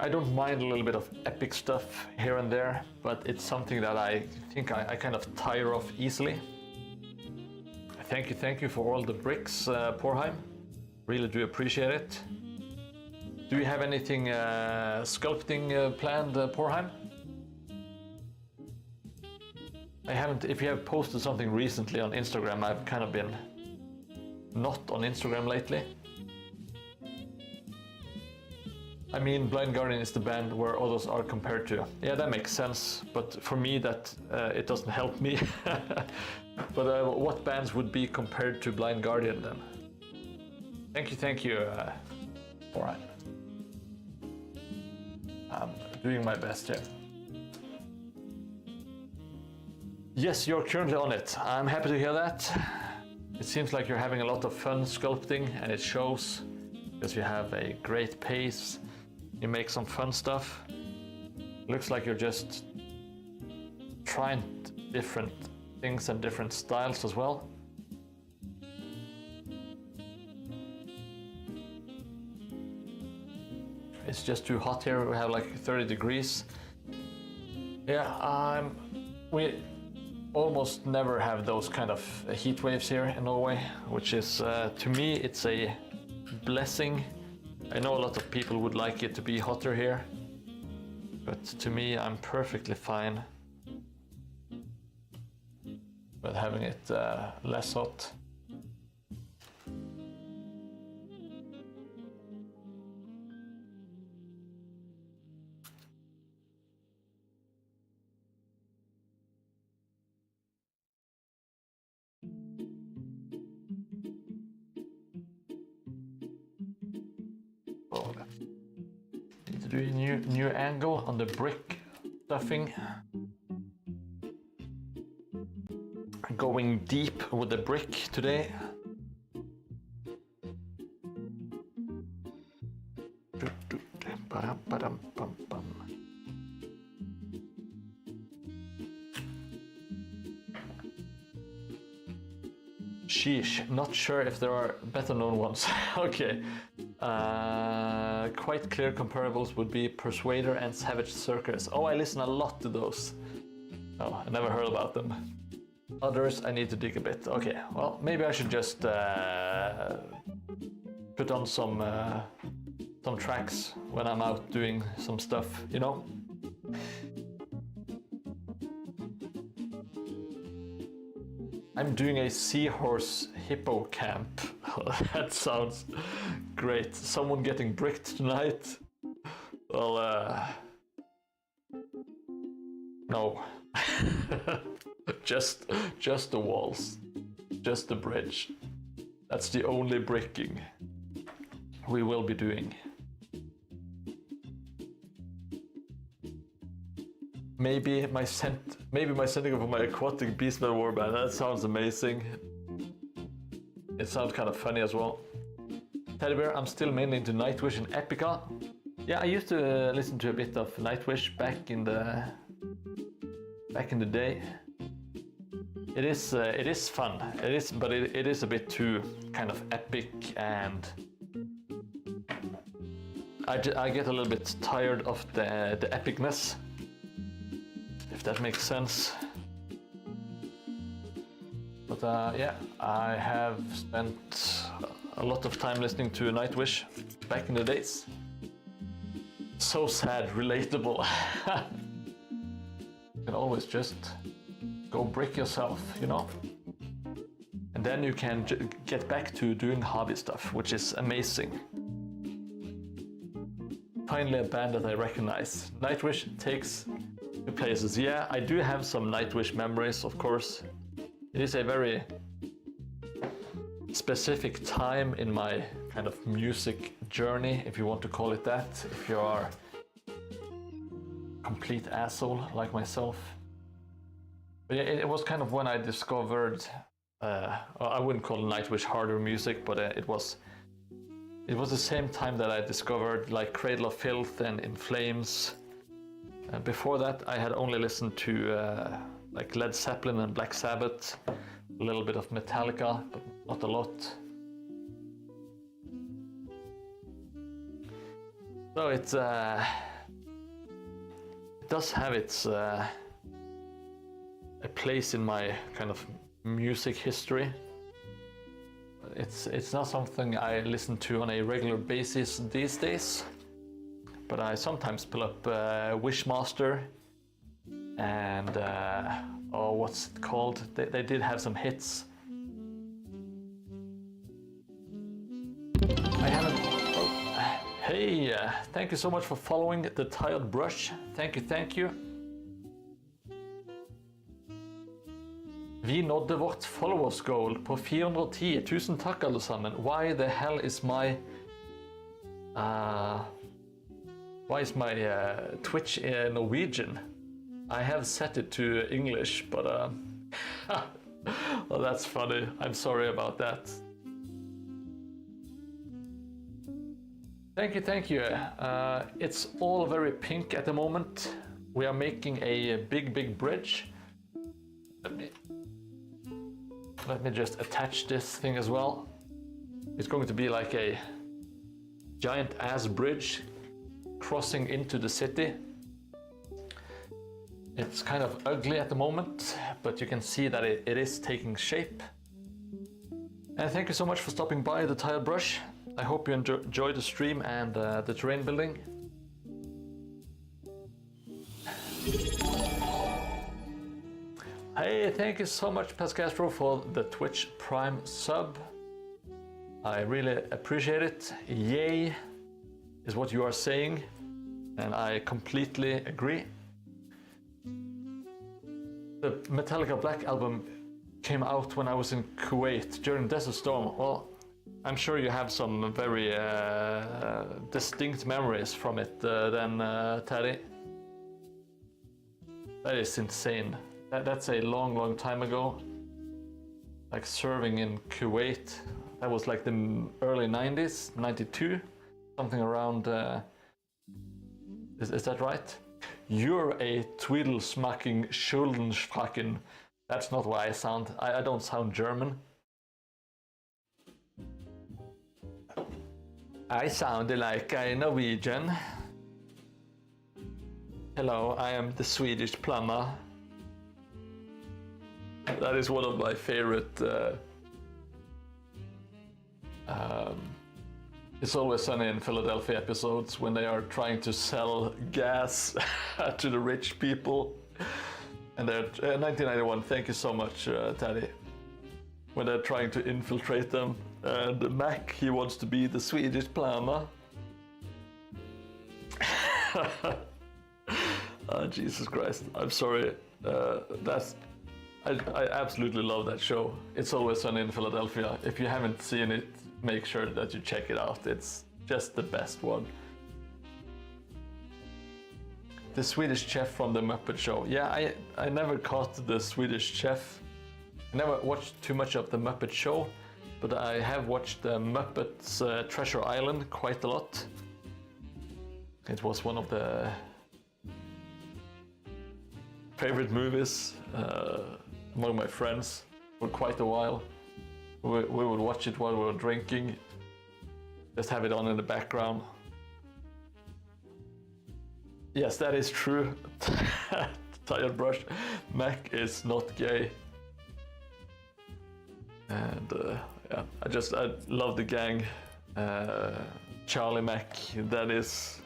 Speaker 1: I don't mind a little bit of epic stuff here and there, but it's something that I think I kind of tire of easily. Thank you for all the bricks, Porheim. Really do appreciate it. Do you have anything sculpting planned, Porheim? I haven't. If you have posted something recently on Instagram, I've kind of been not on Instagram lately. I mean, Blind Guardian is the band where others are compared to. Yeah, that makes sense, but for me that it doesn't help me. But what bands would be compared to Blind Guardian then? Thank you, Alright. I'm doing my best here. Yes, you're currently on it. I'm happy to hear that. It seems like you're having a lot of fun sculpting, and it shows because you have a great pace. You make some fun stuff. Looks like you're just trying different things and different styles as well. It's just too hot here. We have like 30 degrees. Yeah, we almost never have those kind of heat waves here in Norway, which is, to me, it's a blessing. I know a lot of people would like it to be hotter here, but to me, I'm perfectly fine with having it less hot. Need to do a new angle on the brick stuffing. Going deep with the brick today. Sheesh, not sure if there are better known ones. Okay. Quite clear comparables would be Persuader and Savage Circus. Oh, I listen a lot to those. Oh, I never heard about them. Others, I need to dig a bit. Okay, well, maybe I should just put on some tracks when I'm out doing some stuff, you know? I'm doing a seahorse hippo camp. That sounds great. Someone getting bricked tonight? Well, no. just the walls. Just the bridge. That's the only bricking we will be doing. Maybe my sending of my aquatic beastman warband. That sounds amazing. It sounds kind of funny as well. Teddy Bear, I'm still mainly into Nightwish and Epica. Yeah, I used to listen to a bit of Nightwish back in the day. It is fun. But it is a bit too kind of epic, and I get a little bit tired of the epicness, if that makes sense. But yeah, I have spent a lot of time listening to Nightwish back in the days. So sad, relatable. You can always just go brick yourself, you know? And then you can get back to doing hobby stuff, which is amazing. Finally a band that I recognize. Nightwish takes to places. Yeah, I do have some Nightwish memories, of course. It is a very specific time in my kind of music journey, if you want to call it that, if you are a complete asshole like myself. But yeah, it was kind of when I discovered, I wouldn't call Nightwish harder music, but it was the same time that I discovered like Cradle of Filth and In Flames, Before that, I had only listened to like Led Zeppelin and Black Sabbath, a little bit of Metallica, but not a lot. So it does have its a place in my kind of music history. It's not something I listen to on a regular basis these days, but I sometimes pull up Wishmaster and oh, what's it called? They did have some hits. I haven't. Oh, hey, thank you so much for following the Tired Brush. Thank you, thank you. Vi nådde vårt followers goal på 410. Tusen takk alle sammen. Why the hell is my Twitch Norwegian? I have set it to English, but well, that's funny. I'm sorry about that. Thank you, thank you. It's all very pink at the moment. We are making a big bridge. Let me just attach this thing as well. It's going to be like a giant ass bridge crossing into the city. It's kind of ugly at the moment, but you can see that it is taking shape. And thank you so much for stopping by the Tired Brush. I hope you enjoy the stream and the terrain building. Hey, thank you so much, Pascastro, for the Twitch Prime sub. I really appreciate it. Yay is what you are saying, and I completely agree. The Metallica Black album came out when I was in Kuwait during Desert Storm. Well, I'm sure you have some very distinct memories from it then, Teddy. That is insane. That's a long time ago. Like serving in Kuwait. That was like the early 90s, 92, something around. Is that right? You're a Tweedle-smacking Schuldenschwacken. That's not what I sound. I don't sound German. I sound like a Norwegian. Hello, I am the Swedish plumber. That is one of my favorite. It's Always Sunny in Philadelphia episodes when they are trying to sell gas to the rich people. And they're 1991. Thank you so much, Taddy. When they're trying to infiltrate them, and Mac, he wants to be the Swedish plumber. Oh, Jesus Christ! I'm sorry. I absolutely love that show. It's Always Sunny in Philadelphia. If you haven't seen it, make sure that you check it out. It's just the best one. The Swedish Chef from the Muppet Show. Yeah, I never caught the Swedish Chef. I never watched too much of the Muppet Show, but I have watched the Muppets Treasure Island quite a lot. It was one of the favorite movies among my friends for quite a while. We would watch it while we were drinking, just have it on in the background. Yes, that is true. Tired Brush. Mac is not gay. And yeah, I love the gang. Charlie Mac, that is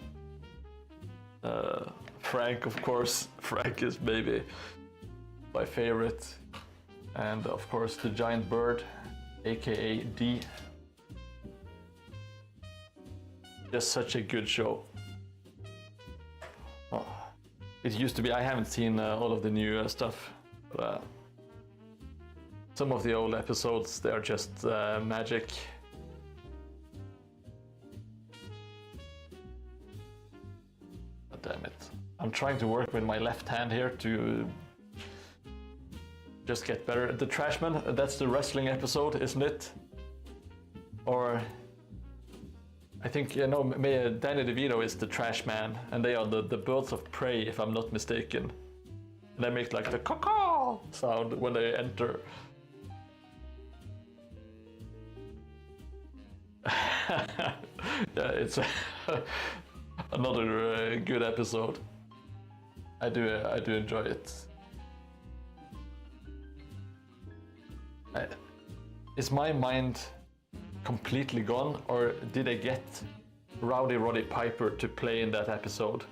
Speaker 1: Frank, of course. Frank is maybe my favorite. And of course the giant bird, aka D. Just such a good show. Oh, it used to be, I haven't seen all of the new stuff, but some of the old episodes, they're just magic. God damn it. I'm trying to work with my left hand here to just get better. The Trashman, that's the wrestling episode, isn't it? Or I think Danny DeVito is the trash man, and they are the birds of prey, if I'm not mistaken. And they make like the caw sound when they enter. Yeah, it's another good episode. I do enjoy it. Is my mind completely gone, or did I get Rowdy Roddy Piper to play in that episode?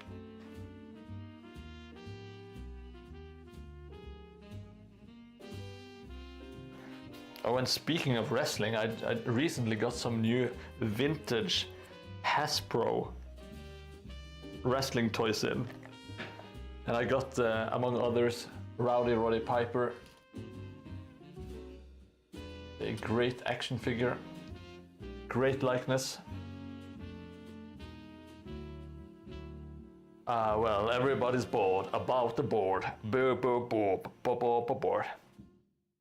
Speaker 1: Oh, and speaking of wrestling, I recently got some new vintage Hasbro wrestling toys in. And I got, among others, Rowdy Roddy Piper. A great action figure. Great likeness. Well, everybody's bored about the board. Boo, boo, boo, boo, boo, boo, board.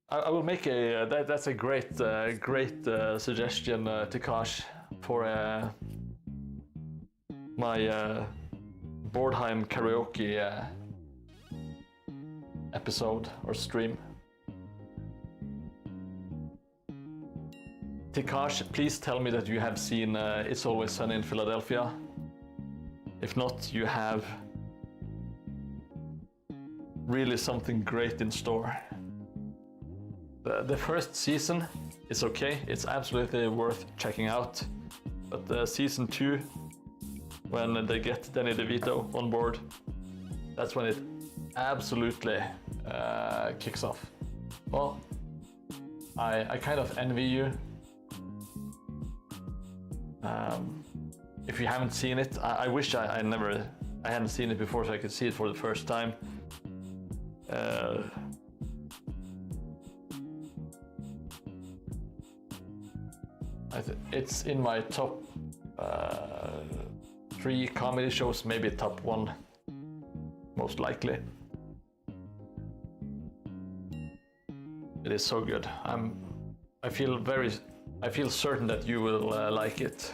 Speaker 1: I will make a. That's a great suggestion, Takash, for my Boardheim karaoke episode or stream. Takash, please tell me that you have seen It's Always Sunny in Philadelphia. If not, you have really something great in store. The first season is okay, it's absolutely worth checking out. But season 2, when they get Danny DeVito on board, that's when it absolutely kicks off. Well, I kind of envy you. If you haven't seen it, I wish I hadn't seen it before so I could see it for the first time. It's in my top 3 comedy shows, maybe top 1, most likely. It is so good. I feel certain that you will like it.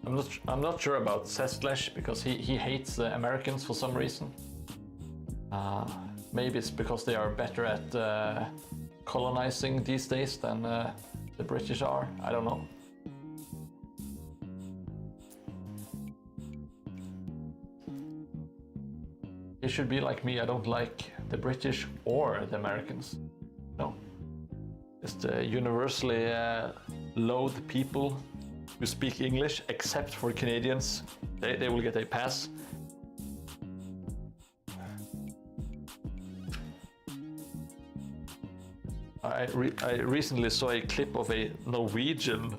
Speaker 1: I'm not sure about Sesklash because he hates the Americans for some reason. Maybe it's because they are better at colonizing these days than the British are. I don't know. It should be like me. I don't like the British or the Americans. No. Just universally loathe people who speak English, except for Canadians. They will get a pass. I recently saw a clip of a Norwegian.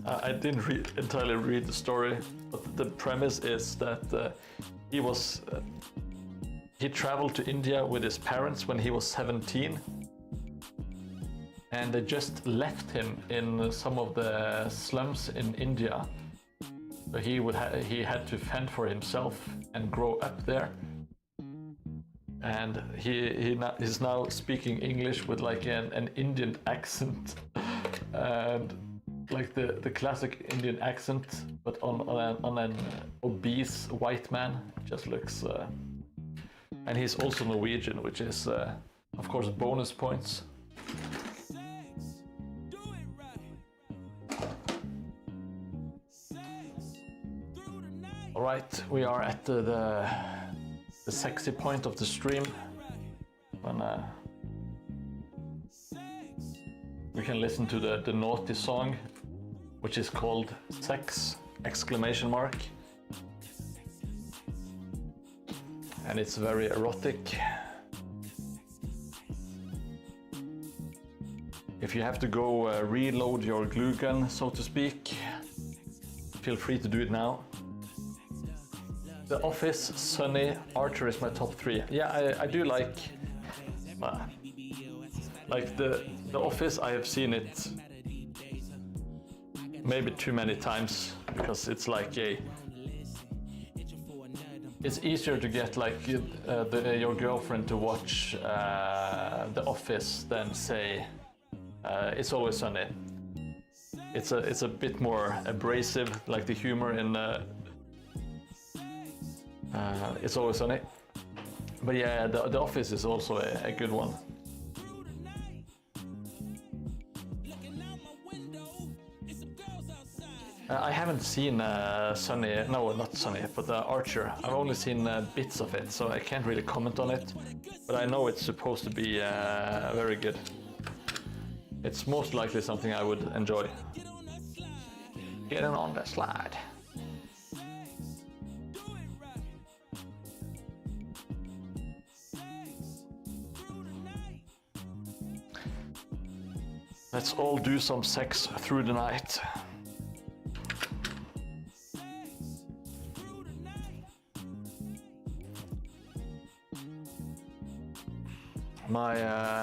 Speaker 1: I didn't entirely read the story, but the premise is that he traveled to India with his parents when he was 17, and they just left him in some of the slums in India. So he had to fend for himself and grow up there. And he's now speaking English with like an Indian accent, and like the classic Indian accent, but on an obese white man. Just looks, and he's also Norwegian, which is of course bonus points. All right, we are at the sexy point of the stream when we can listen to the naughty song, which is called Sex! Exclamation mark. And it's very erotic. If you have to go reload your glue gun, so to speak, feel free to do it now. The Office, Sunny, Archer is my top 3. Yeah, I do like the Office. I have seen it maybe too many times because it's like it's easier to get like your girlfriend to watch The Office than say It's Always Sunny. it's a bit more abrasive, like the humor in It's Always Sunny. But yeah, the Office is also a good one. I haven't seen Sunny, no, not Sunny, but Archer. I've only seen bits of it, so I can't really comment on it. But I know it's supposed to be very good. It's most likely something I would enjoy. Getting on the slide. Let's all do some sex through the night.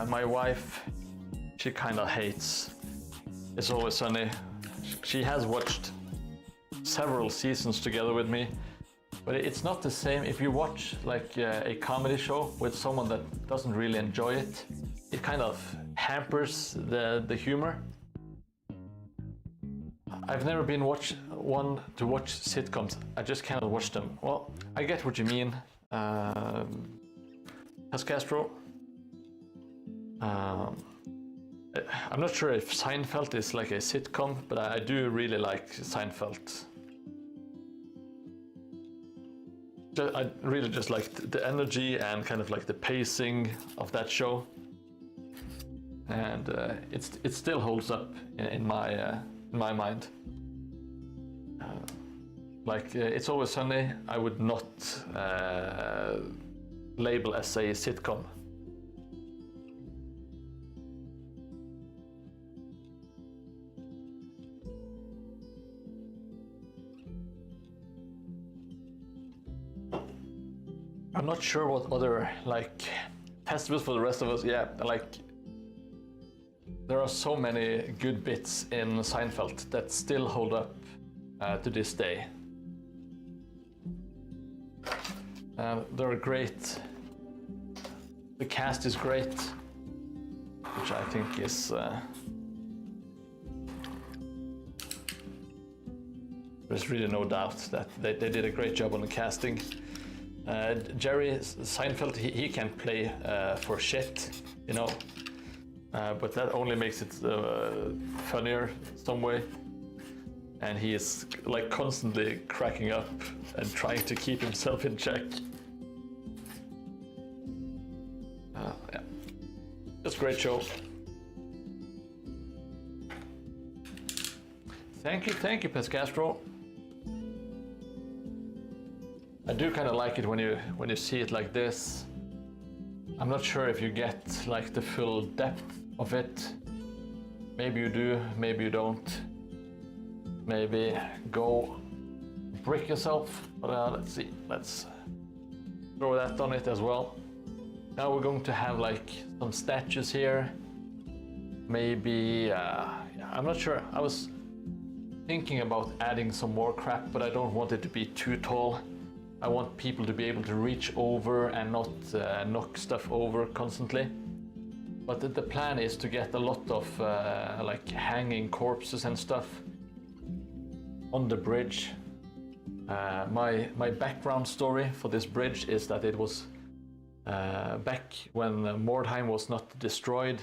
Speaker 1: My wife, she kind of hates It's Always Sunny. She has watched several seasons together with me, but it's not the same. If you watch like a comedy show with someone that doesn't really enjoy it, it kind of hampers the humor. I've never been one to watch sitcoms. I just cannot watch them. Well, I get what you mean, Pascastro. I'm not sure if Seinfeld is like a sitcom, but I do really like Seinfeld. I really just like the energy and kind of like the pacing of that show, and it still holds up in my mind. Like It's Always Sunny, I would not label as a sitcom. I'm not sure what other like festivals for the rest of us. Yeah, like there are so many good bits in Seinfeld that still hold up to this day. They're great. The cast is great, which I think is there's really no doubt that they did a great job on the casting. Jerry Seinfeld, he can play for shit, you know, but that only makes it funnier some way. And he is like constantly cracking up and trying to keep himself in check. Yeah, just a great show. Thank you, Pescastro. I do kind of like it when you see it like this. I'm not sure if you get like the full depth of it. Maybe you do, maybe you don't. Maybe go brick yourself. But let's see. Let's throw that on it as well. Now we're going to have like some statues here. Maybe I'm not sure. I was thinking about adding some more crap, but I don't want it to be too tall. I want people to be able to reach over and not knock stuff over constantly. But the plan is to get a lot of like hanging corpses and stuff on the bridge. My background story for this bridge is that it was back when Mordheim was not destroyed.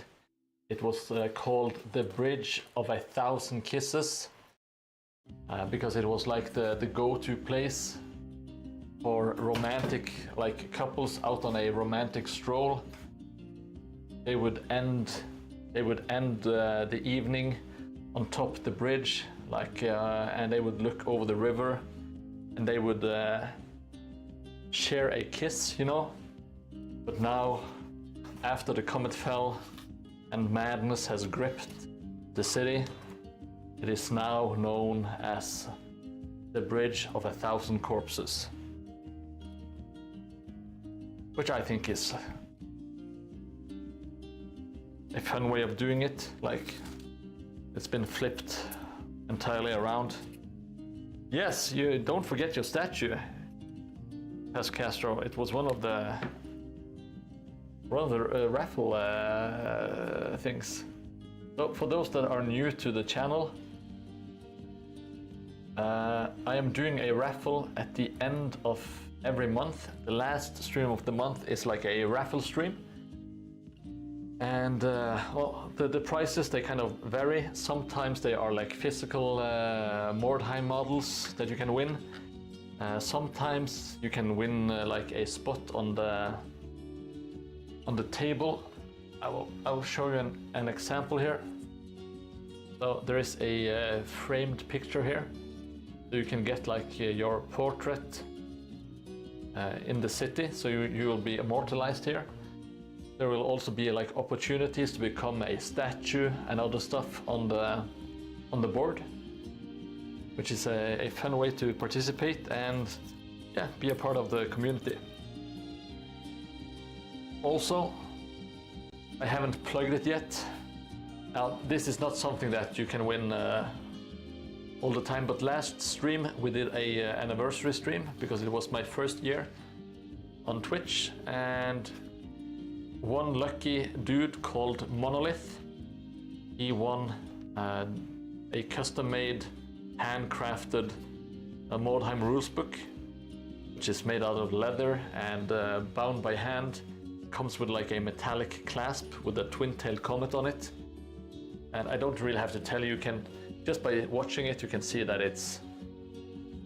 Speaker 1: It was called the Bridge of 1,000 Kisses because it was like the go-to place for romantic, like couples out on a romantic stroll. They would end the evening on top of the bridge, like, and they would look over the river, and they would share a kiss, you know. But now, after the comet fell and madness has gripped the city, it is now known as the Bridge of 1,000 Corpses. Which I think is a fun way of doing it, like it's been flipped entirely around. Yes, you don't forget your statue, Pascastro. It was one of the raffle things. So for those that are new to the channel, I am doing a raffle at the end of every month. The last stream of the month is like a raffle stream. And well, the prices, they kind of vary. Sometimes they are like physical Mordheim models that you can win. Sometimes you can win like a spot on the table. I will show you an example here. So there is a framed picture here. So you can get like your portrait in the city. So you will be immortalized here. There will also be like opportunities to become a statue and other stuff on the board, which is a fun way to participate and yeah, be a part of the community. Also, I haven't plugged it yet. Now, this is not something that you can win all the time, but last stream we did a anniversary stream because it was my first year on Twitch, and one lucky dude called Monolith, he won a custom-made, handcrafted Mordheim rules book, which is made out of leather and bound by hand. Comes with like a metallic clasp with a twin-tailed comet on it. And I don't really have to tell you, can just by watching it you can see that it's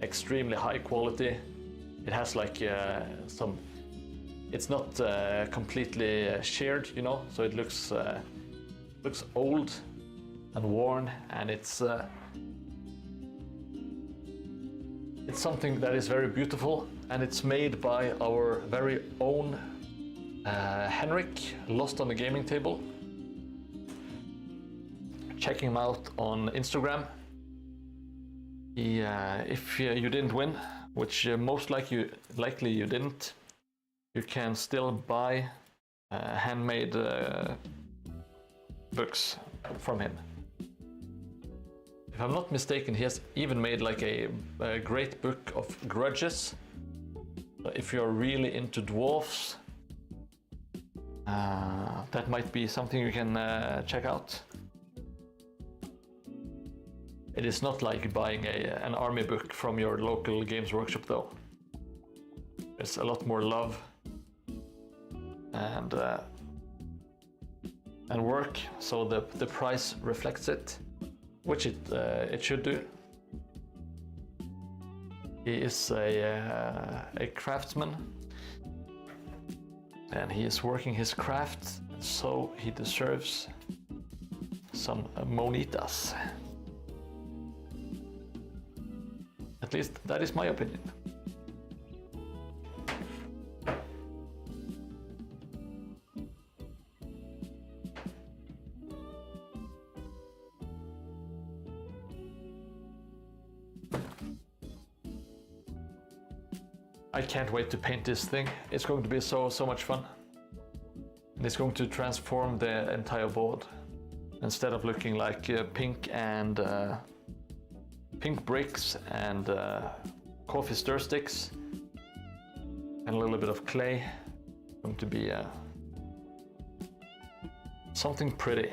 Speaker 1: extremely high quality. It has like it's not completely shared, you know, so it looks old and worn, and it's something that is very beautiful, and it's made by our very own Henrik, Lost on the Gaming Table. Check him out on Instagram. If you didn't win, which most likely you didn't, you can still buy handmade books from him. If I'm not mistaken, he has even made like a great book of grudges. So if you're really into dwarfs, that might be something you can check out. It is not like buying an army book from your local Games Workshop though. There's a lot more love and work, so the price reflects it, which it should do. He is a craftsman, and he is working his craft, so he deserves some monitas. At least that is my opinion. I can't wait to paint this thing. It's going to be so much fun. And it's going to transform the entire board. Instead of looking like pink bricks and coffee stir sticks and a little bit of clay, it's going to be something pretty.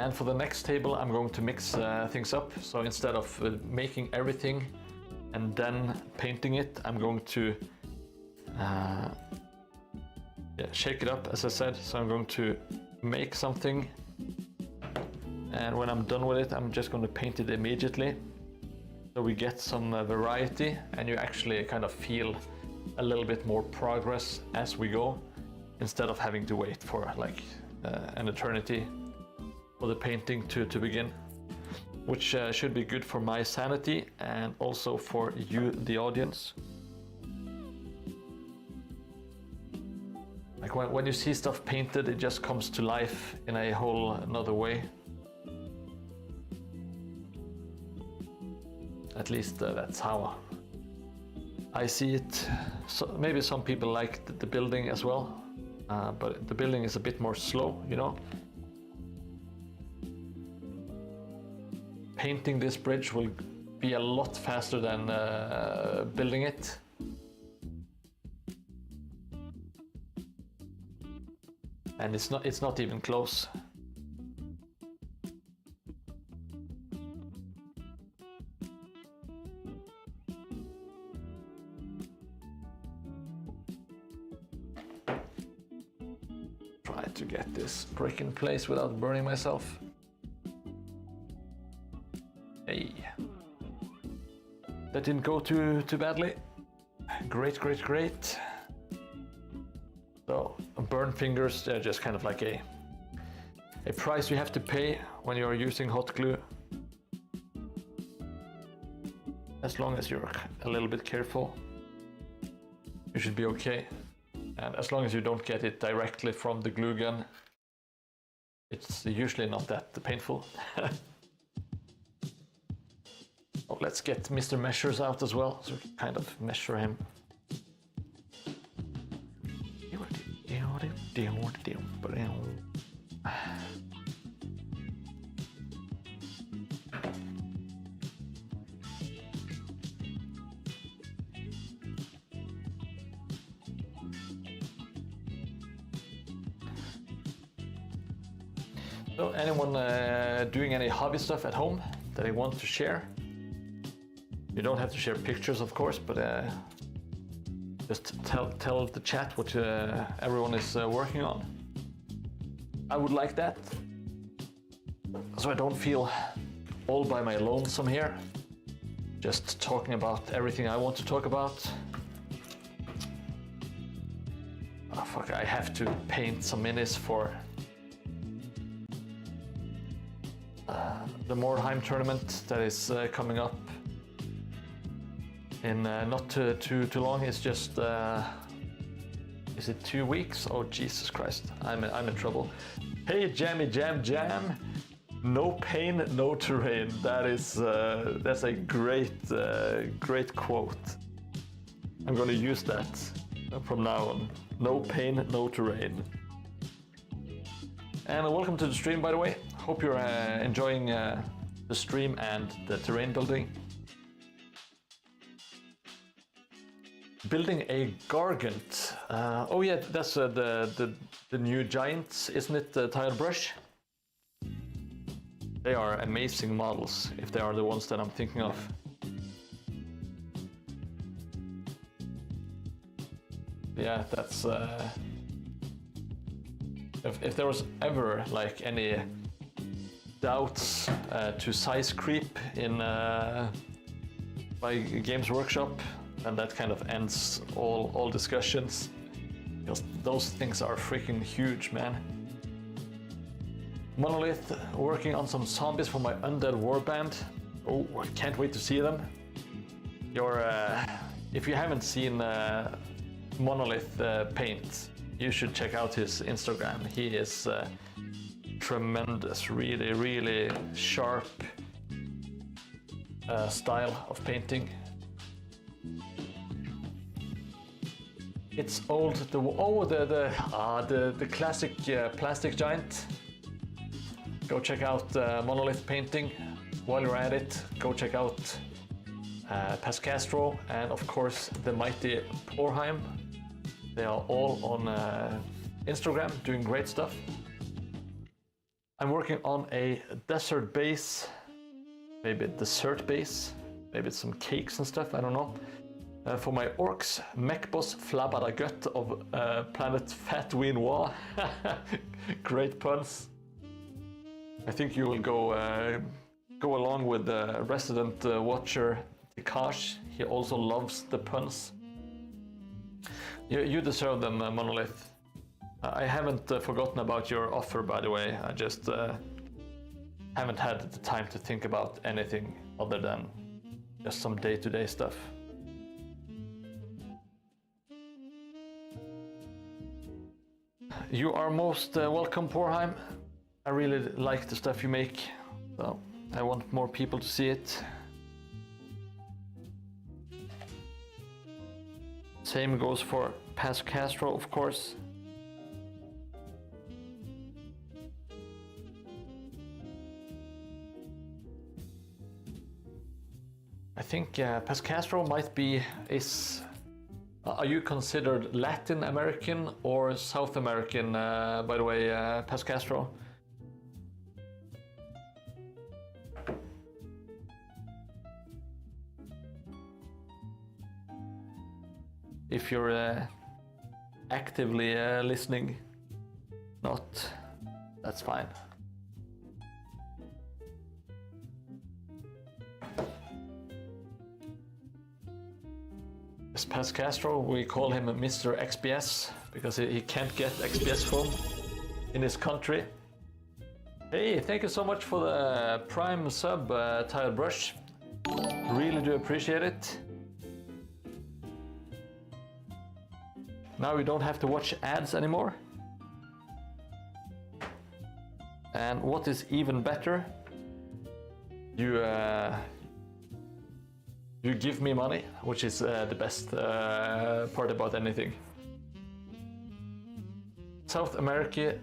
Speaker 1: And for the next table, I'm going to mix things up. So instead of making everything and then painting it, I'm going to shake it up, as I said. So I'm going to make something, and when I'm done with it, I'm just going to paint it immediately. So we get some variety, and you actually kind of feel a little bit more progress as we go, instead of having to wait for like an eternity for the painting to begin, which should be good for my sanity and also for you, the audience. Like when you see stuff painted, it just comes to life in a whole another way. At least that's how I see it. So maybe some people like the building as well, but the building is a bit more slow, you know. Painting this bridge will be a lot faster than building it. And it's not even close. Try to get this brick in place without burning myself. Hey. That didn't go too badly. Great, great, great. So burn fingers, they're just kind of like a price you have to pay when you're using hot glue. As long as you're a little bit careful, you should be okay. And as long as you don't get it directly from the glue gun, it's usually not that painful. Oh, let's get Mr. Measures out as well, so we can kind of measure him. So anyone doing any hobby stuff at home that they want to share? You don't have to share pictures, of course, but just tell the chat what everyone is working on. I would like that, so I don't feel all by my lonesome here, just talking about everything I want to talk about. Oh fuck, I have to paint some minis for the Mordheim tournament that is coming up in not too long. It's just is it 2 weeks? Oh Jesus Christ, I'm in trouble. Hey Jammy Jam Jam, no pain, no terrain. That is that's a great quote. I'm gonna use that from now on. No pain, no terrain. And welcome to the stream, by the way. Hope you're enjoying the stream and the terrain building. Building a Gargant. Oh yeah, that's the new giants, isn't it, Tile Brush? They are amazing models, if they are the ones that I'm thinking of. Yeah, that's... If there was ever like any doubts to size creep in by Games Workshop, and that kind of ends all discussions, because those things are freaking huge, man. Monolith working on some zombies for my Undead Warband. Oh, I can't wait to see them. If you haven't seen Monolith paint, you should check out his Instagram. He is tremendous, really sharp style of painting. It's old. The classic plastic giant. Go check out Monolith painting. While you're at it, go check out Pascastro and of course the mighty Porheim. They are all on Instagram doing great stuff. I'm working on a desert base, maybe a dessert base, maybe some cakes and stuff, I don't know. For my orcs, Mechboss Flabadagut of planet Fatwinois. Great puns. I think you will go along with the resident watcher Tikash. He also loves the puns. You deserve them, Monolith. I haven't forgotten about your offer, by the way. I just haven't had the time to think about anything other than just some day-to-day stuff. You are most welcome, Porheim. I really like the stuff you make, so I want more people to see it. Same goes for Pascastro, of course. I think Pascastro might be Are you considered Latin American or South American, by the way, Pascastro? If you're actively listening, not, that's fine. As Pascastro, we call him Mr. XPS because he can't get XPS phone in his country. Hey, thank you so much for the Prime sub, Tile Brush. Really do appreciate it. Now you don't have to watch ads anymore. And what is even better, you give me money, which is the best part about anything. South America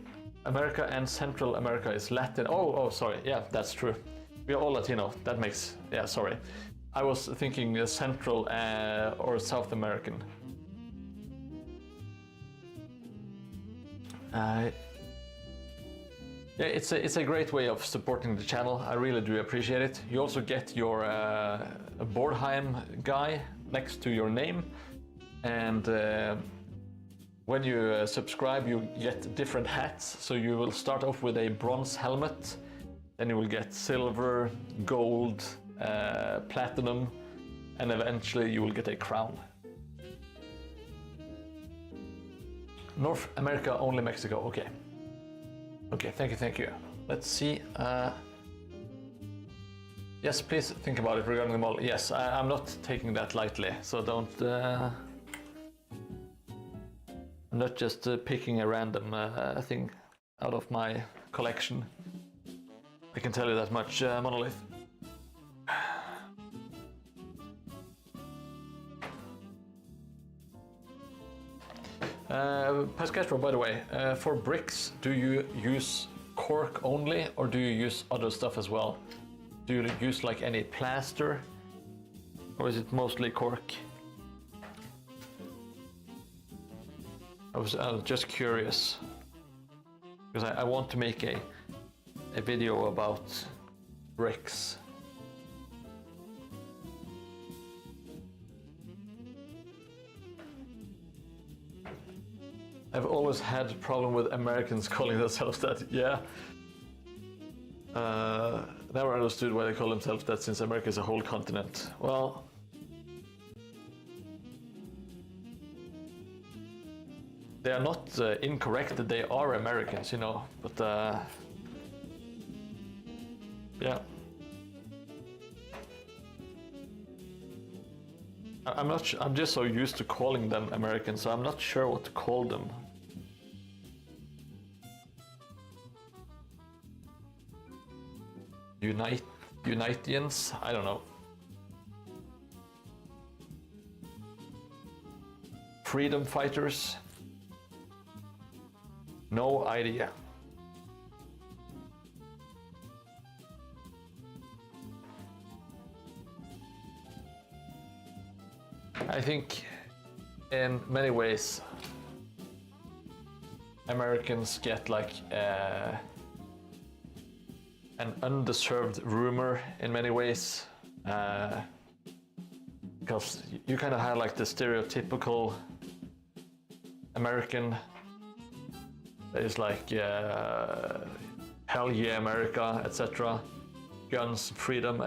Speaker 1: and Central America is Latin. Oh, sorry. Yeah, that's true. We are all Latino. That makes, yeah, sorry. I was thinking Central or South American. Yeah, it's a great way of supporting the channel. I really do appreciate it. You also get your Bornheim guy next to your name, and when you subscribe, you get different hats. So you will start off with a bronze helmet, then you will get silver, gold, platinum, and eventually you will get a crown. North America, only Mexico. Okay. Okay, thank you. Let's see. Yes, please think about it regarding the model. Yes, I'm not taking that lightly, so don't. I'm not just picking a random thing out of my collection. I can tell you that much, Monolith. Pascastro, by the way, for bricks, do you use cork only or do you use other stuff as well? Do you use like any plaster or is it mostly cork? I was just curious because I want to make a video about bricks. I've always had a problem with Americans calling themselves that. Yeah. Never understood why they call themselves that since America is a whole continent. Well, they are not incorrect, they are Americans, you know, but yeah. I'm just so used to calling them Americans, so I'm not sure what to call them. Unitians? I don't know. Freedom fighters? No idea. I think in many ways Americans get like an undeserved rumor in many ways, because you kind of have like the stereotypical American that is like hell yeah America, etc., guns, freedom,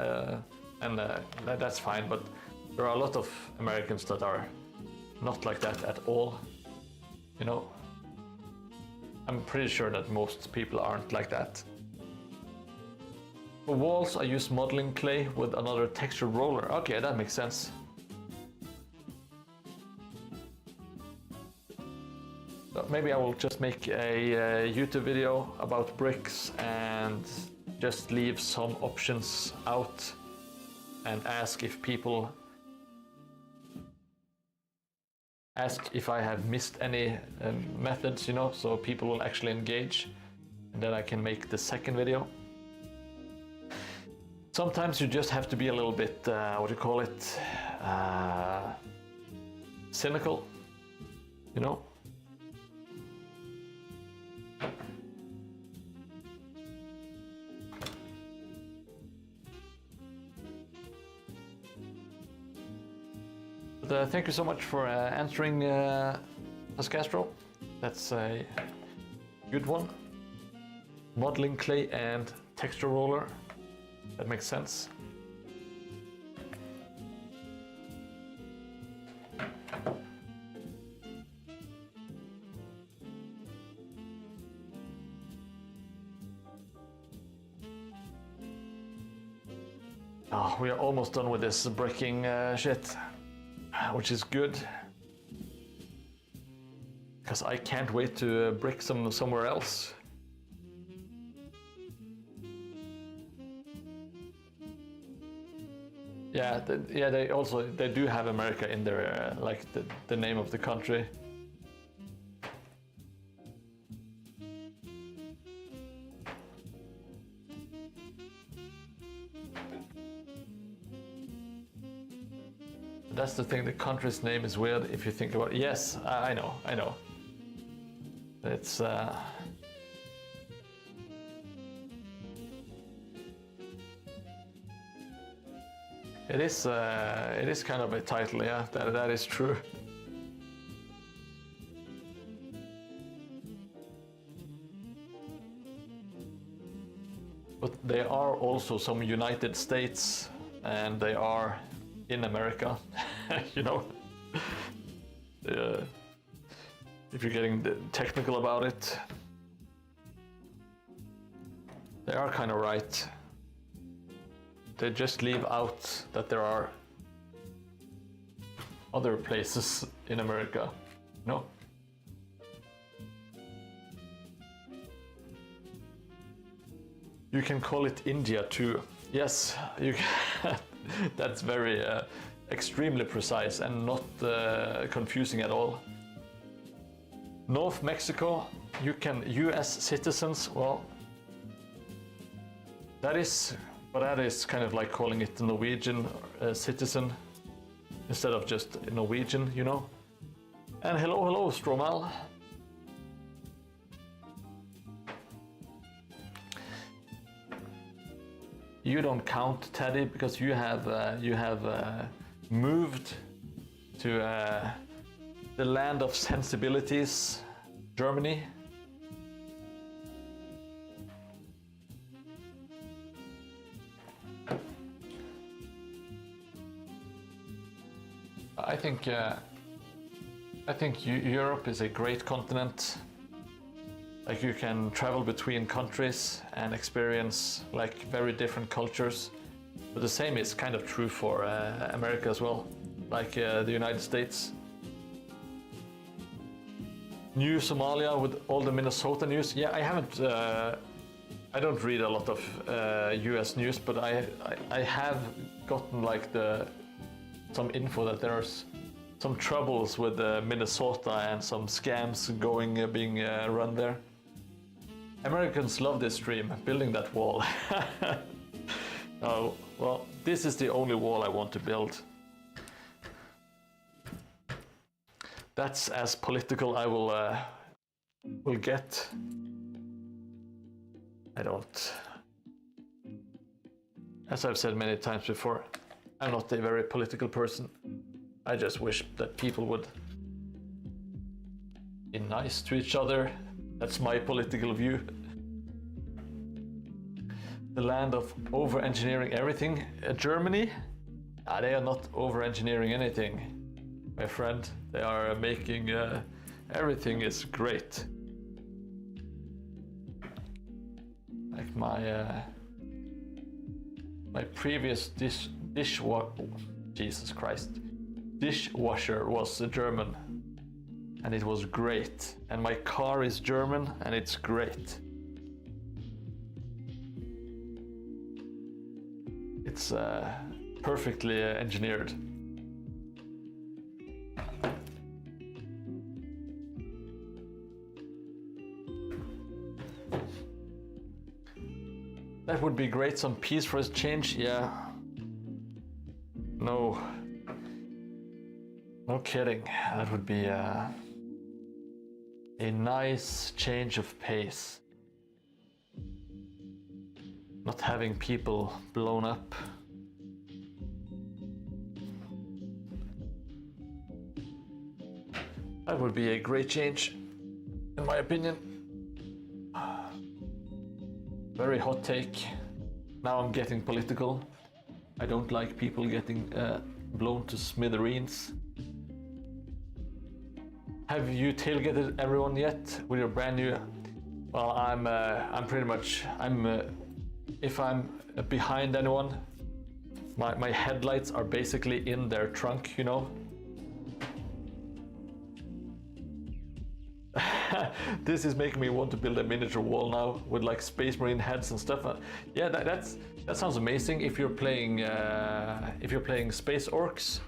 Speaker 1: and that's fine, but there are a lot of Americans that are not like that at all, you know. I'm pretty sure that most people aren't like that. For walls, I use modeling clay with another texture roller. Okay, that makes sense. So maybe I will just make a YouTube video about bricks and just leave some options out and ask if I have missed any methods, you know, so people will actually engage, and then I can make the second video. Sometimes you just have to be a little bit, what do you call it, cynical, you know. But, thank you so much for answering, Pascastro. That's a good one. Modeling clay and texture roller. That makes sense. Oh, we are almost done with this bricking shit, which is good. Because I can't wait to brick somewhere else. Yeah, they do have America in their like the name of the country. That's the thing. The country's name is weird if you think about it. Yes, I know. It's it is kind of a title, yeah. That is true. But there are also some United States, and they are in America, you know. If you're getting technical about it, they are kind of right. They just leave out that there are other places in America, no? You can call it India too. Yes, you can. That's very extremely precise and not confusing at all. North Mexico, you can US citizens. Well, that is kind of like calling it a Norwegian citizen instead of just Norwegian, you know. And hello, Stromal. You don't count, Teddy, because you have moved to the land of sensibilities, Germany. I think Europe is a great continent. Like, you can travel between countries and experience like very different cultures. But the same is kind of true for America as well, like the United States. New Somalia with all the Minnesota news. Yeah, I haven't. I don't read a lot of U.S. news, but I have gotten like some info that there's some troubles with Minnesota and some scams being run there. Americans love this stream, building that wall. Oh, well, this is the only wall I want to build. That's as political I will get. I don't. As I've said many times before, I'm not a very political person. I just wish that people would be nice to each other. That's my political view. The land of over-engineering everything. Germany? They are not over-engineering anything, my friend. They are making everything is great. Like my previous dishwasher was German, and it was great. And my car is German, and it's great. It's perfectly engineered. That would be great. Some peace for a change. Yeah. No. No kidding. That would be a nice change of pace. Not having people blown up. That would be a great change, in my opinion. Very hot take. Now I'm getting political. I don't like people getting blown to smithereens. Have you tailgated everyone yet with your brand new? Well, I'm pretty much, if I'm behind anyone, my headlights are basically in their trunk, you know? This is making me want to build a miniature wall now with like Space Marine heads and stuff. Yeah, that sounds amazing. If you're playing Space Orcs,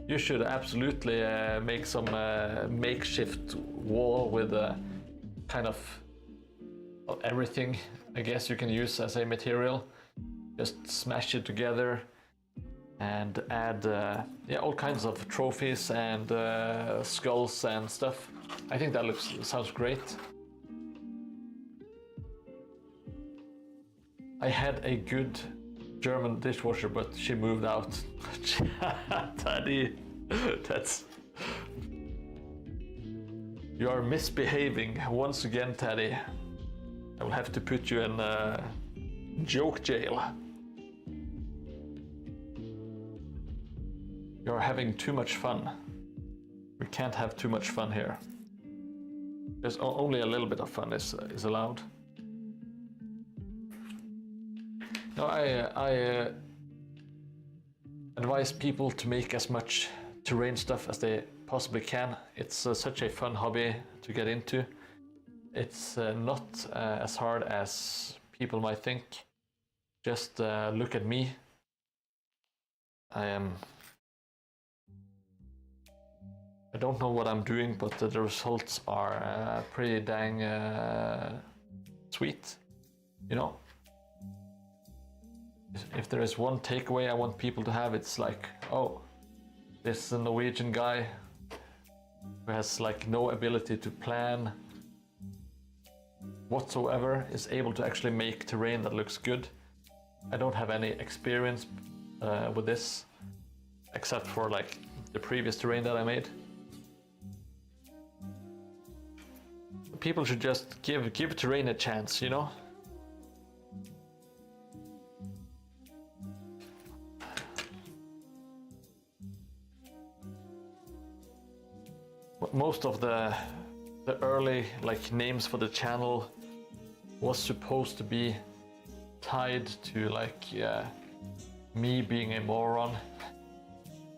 Speaker 1: you should absolutely make some makeshift wall with kind of everything. I guess you can use as a material. Just smash it together and add all kinds of trophies and skulls and stuff. I think that sounds great. I had a good German dishwasher, but she moved out. Teddy, you are misbehaving once again, Teddy. I will have to put you in joke jail. You're having too much fun. We can't have too much fun here. There's only a little bit of fun is allowed. No, I advise people to make as much terrain stuff as they possibly can. It's such a fun hobby to get into. It's not as hard as people might think. Just look at me. I don't know what I'm doing, but the results are pretty dang sweet, you know? If there is one takeaway I want people to have, it's like, oh, this Norwegian guy who has like no ability to plan whatsoever is able to actually make terrain that looks good. I don't have any experience with this, except for like the previous terrain that I made. People should just give terrain a chance, you know? Most of the early like names for the channel was supposed to be tied to like me being a moron,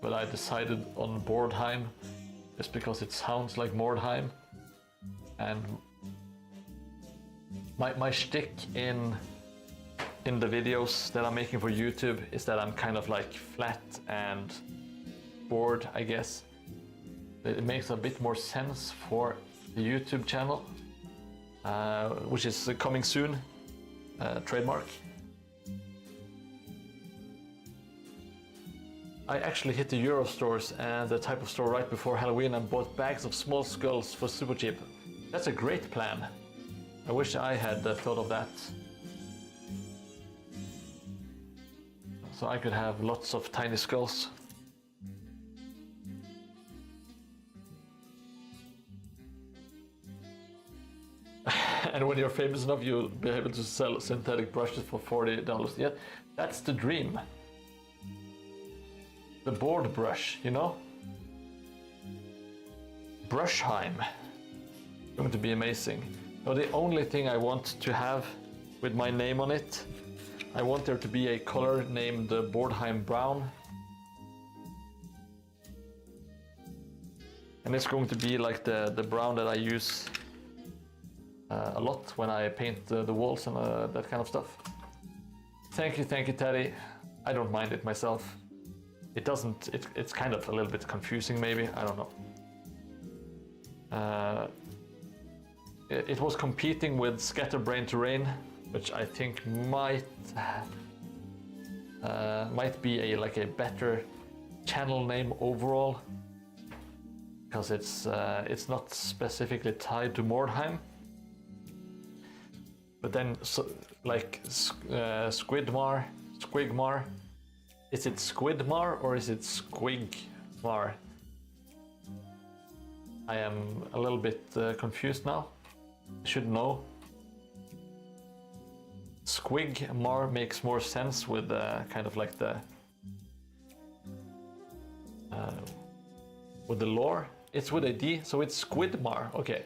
Speaker 1: but I decided on Mordheim just because it sounds like Mordheim. And my shtick in the videos that I'm making for YouTube is that I'm kind of like flat and bored, I guess. It makes a bit more sense for the YouTube channel, which is coming soon, trademark. I actually hit the Euro stores and the type of store right before Halloween and bought bags of small skulls for super cheap. That's a great plan. I wish I had thought of that. So I could have lots of tiny skulls. And when you're famous enough, you'll be able to sell synthetic brushes for $40. Yeah, that's the dream. The board brush, you know? Brushheim. Going to be amazing. Now, the only thing I want to have with my name on it, I want there to be a color named Mordheim Brown. And it's going to be like the brown that I use a lot when I paint the walls and that kind of stuff. Thank you, Teddy. I don't mind it myself. It's kind of a little bit confusing maybe, I don't know. It was competing with Scatterbrain Terrain, which I think might be like a better channel name overall. because it's not specifically tied to Mordheim. But then, like Squigmar, is it Squidmar or is it Squigmar? I am a little bit confused now. I should know. Squigmar makes more sense with kind of like the with the lore. It's with a D, so it's Squidmar. Okay,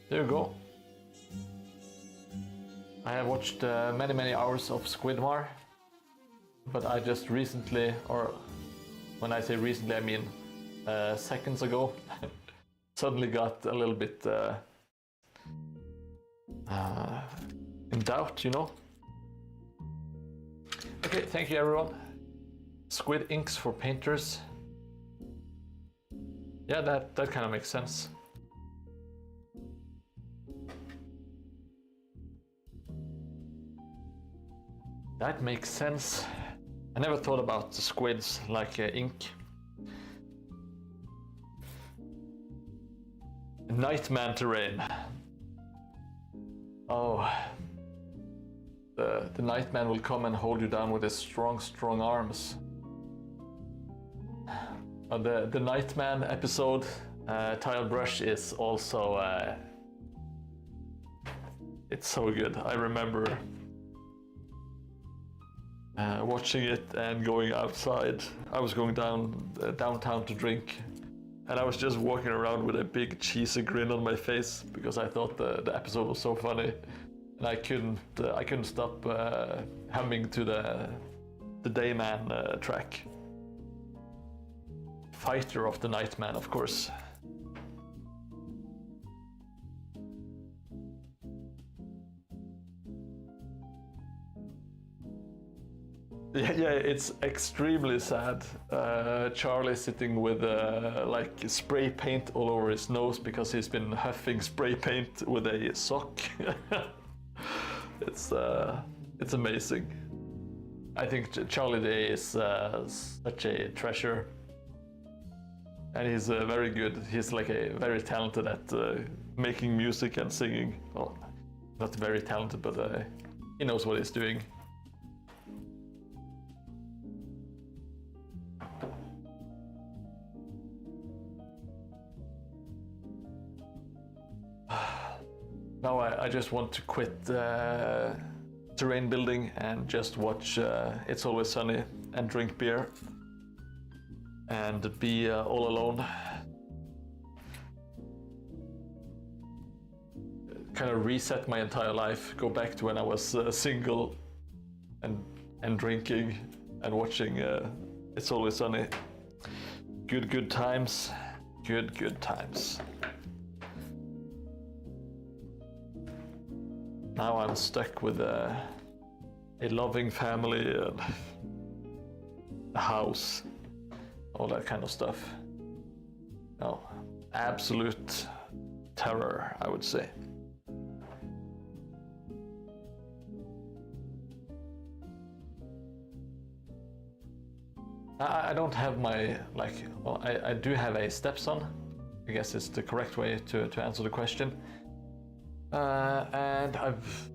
Speaker 1: there you go. I have watched many hours of Squidmar, but I just recently, or when I say recently, I mean seconds ago, suddenly got a little bit in doubt, you know. Okay, thank you everyone. Squid inks for painters. Yeah, that kind of makes sense. That makes sense. I never thought about the squids like ink. Nightman terrain. Oh. The Nightman will come and hold you down with his strong arms. The Nightman episode, Tile Brush, is also... it's so good. I remember watching it and going outside. I was going downtown to drink, and I was just walking around with a big cheesy grin on my face because I thought the episode was so funny, and I couldn't stop humming to the Dayman track. Fighter of the Nightman, of course. Yeah, it's extremely sad. Charlie sitting with like spray paint all over his nose because he's been huffing spray paint with a sock. It's amazing. I think Charlie Day is such a treasure, and he's very good. He's like very talented at making music and singing. Well, not very talented, but he knows what he's doing. Now I just want to quit terrain building and just watch It's Always Sunny and drink beer and be all alone. Kind of reset my entire life, go back to when I was single and drinking and watching It's Always Sunny. Good times. Good times. Now I'm stuck with a loving family and a house, all that kind of stuff. No, absolute terror, I would say. I don't have my, well, I do have a stepson. I guess it's the correct way to answer the question. And I've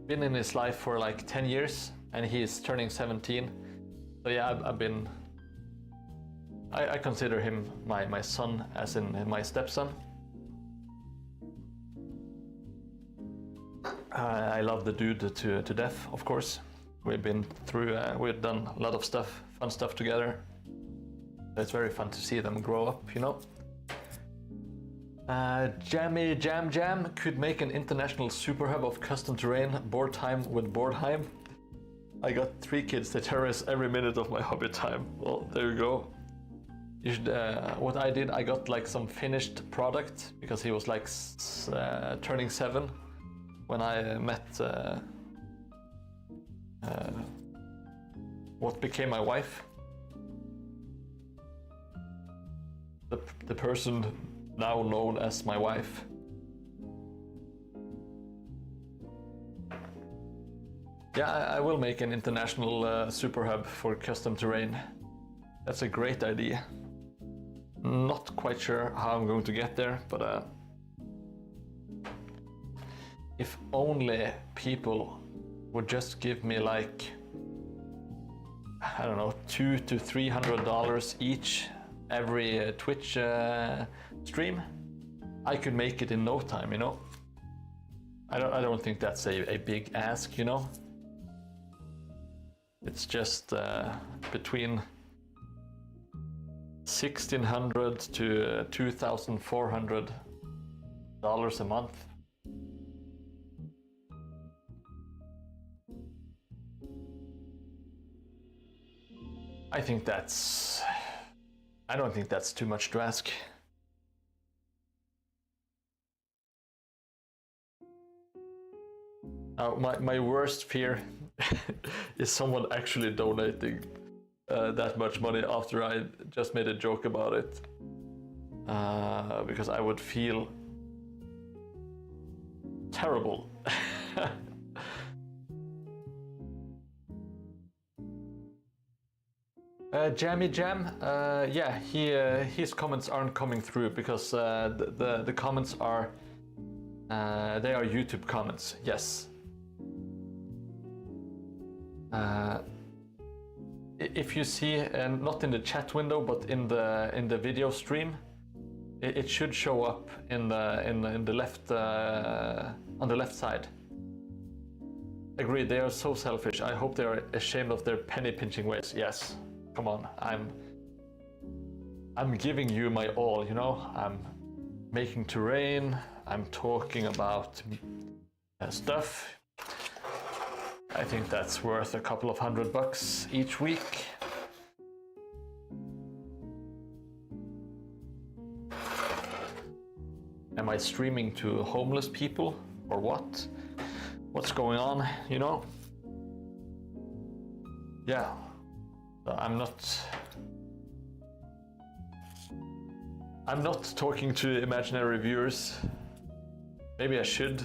Speaker 1: been in his life for like 10 years, and he's turning 17. So yeah, I consider him my son, as in my stepson. I love the dude to death, of course. We've been through, we've done a lot of stuff, fun stuff together. It's very fun to see them grow up, you know. Jammy Jam could make an international super hub of custom terrain, board time with Boardheim. I got 3 kids that terrorize every minute of my hobby time. Well, there you go. You should, what I did, I got like some finished product because he was like turning 7 when I met what became my wife. The person now known as my wife. Yeah, I will make an international super hub for custom terrain. That's a great idea. Not quite sure how I'm going to get there, but if only people would just give me like, I don't know, $200 to $300 each every Twitch stream, I could make it in no time, you know. I don't think that's a big ask, you know. It's just between $1,600 to $2,400 a month. I don't think that's too much to ask. My worst fear is someone actually donating that much money after I just made a joke about it. Because I would feel terrible. Jammy Jam, yeah, his comments aren't coming through because the comments are they are YouTube comments. Yes. If you see, not in the chat window, but in the video stream, it should show up in the left on the left side. Agreed. They are so selfish. I hope they are ashamed of their penny pinching ways. Yes. Come on. I'm giving you my all. You know. I'm making terrain. I'm talking about stuff. I think that's worth a couple of $100 each week. Am I streaming to homeless people or what? What's going on, you know? Yeah, I'm not talking to imaginary viewers. Maybe I should.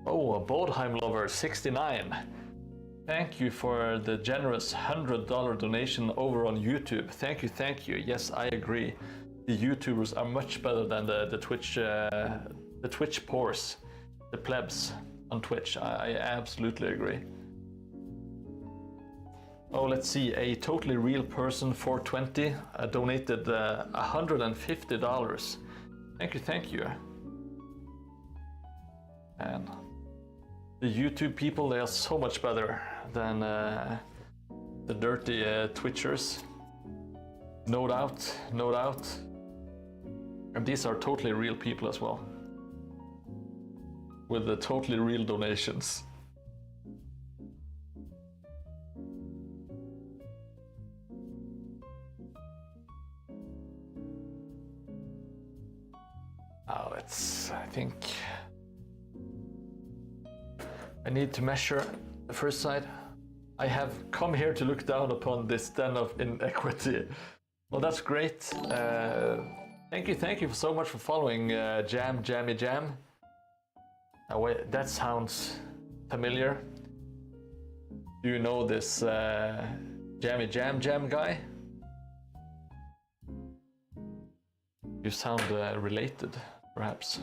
Speaker 1: Oh, a Bodheim lover, 69. Thank you for the generous $100 donation over on YouTube. Thank you, thank you. Yes, I agree. The YouTubers are much better than the Twitch pores, the plebs on Twitch. I absolutely agree. Oh, let's see. A totally real person, 420, donated $150. Thank you, thank you. And the YouTube people, they are so much better than the dirty Twitchers. No doubt, no doubt. And these are totally real people as well. With the totally real donations. Oh, I think I need to measure the first side. I have come here to look down upon this den of inequity. Well, that's great. Thank you so much for following Jammy Jam. Oh, wait, that sounds familiar. Do you know this Jammy Jam guy? You sound related, perhaps.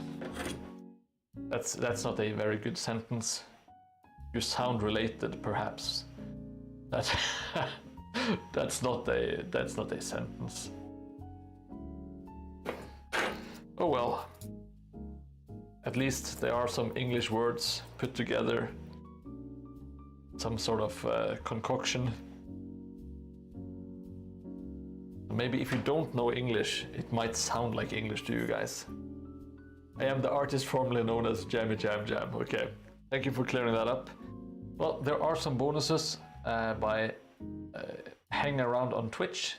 Speaker 1: That's not a very good sentence. You sound related, perhaps. That's not a sentence. Oh well. At least there are some English words put together. Some sort of concoction. Maybe if you don't know English, it might sound like English to you guys. I am the artist formerly known as Jammy Jam. Okay, thank you for clearing that up. Well, there are some bonuses by hanging around on Twitch.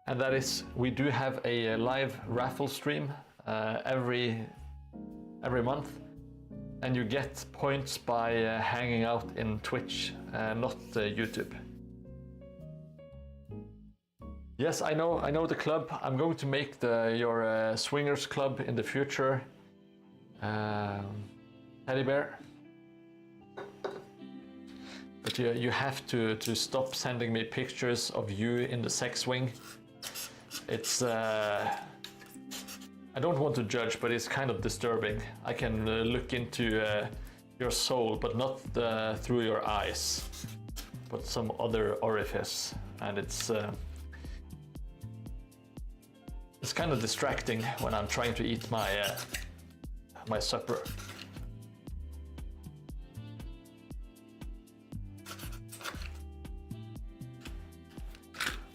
Speaker 1: And that is, we do have a live raffle stream every month. And you get points by hanging out in Twitch, not YouTube. Yes, I know the club. I'm going to make your swingers club in the future. Teddy bear. But you have to stop sending me pictures of you in the sex swing. It's I don't want to judge, but it's kind of disturbing. I can look into your soul, but not through your eyes, but some other orifice, and it's kind of distracting when I'm trying to eat my my supper.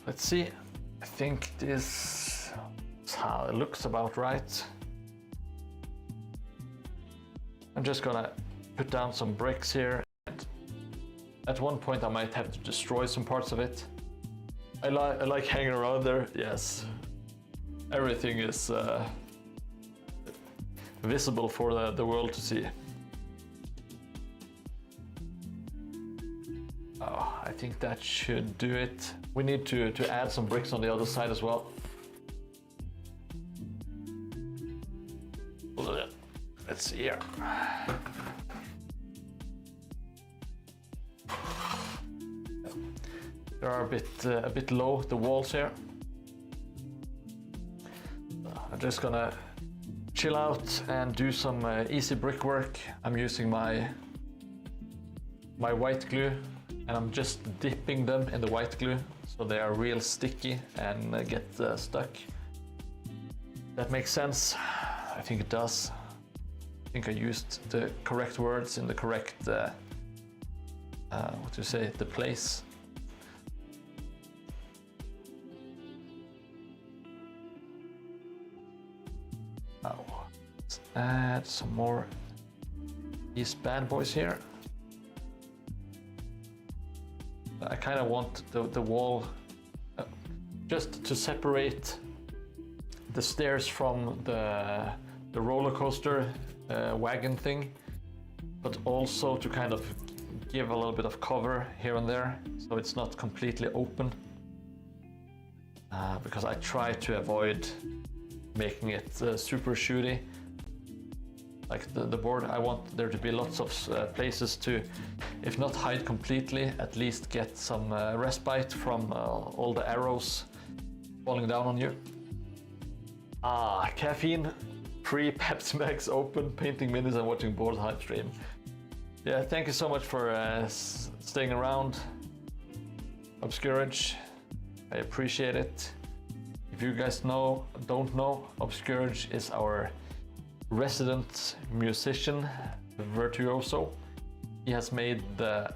Speaker 1: Let's see. I think this is how it looks about right. I'm just gonna put down some bricks here. At one point I might have to destroy some parts of it. I like hanging around there, yes. Everything is visible for the world to see. Oh, I think that should do it. We need to add some bricks on the other side as well. Let's see here. They are a bit low, the walls here. I'm just gonna chill out and do some easy brickwork. I'm using my white glue, and I'm just dipping them in the white glue so they are real sticky and get stuck. That makes sense. I think it does. I think I used the correct words in the correct, what do you say, the place. Oh, let's add some more these bad boys here. I kind of want the wall just to separate the stairs from the roller coaster wagon thing, but also to kind of give a little bit of cover here and there so it's not completely open, because I try to avoid making it super shooty. Like the board, I want there to be lots of places to, if not hide completely, at least get some respite from all the arrows falling down on you. Ah, caffeine-free Pepsi Max open, painting minis and watching Bornheim stream. Yeah, thank you so much for staying around, Obscurage. I appreciate it. If you guys don't know, Obscurage is our resident musician, virtuoso. He has made the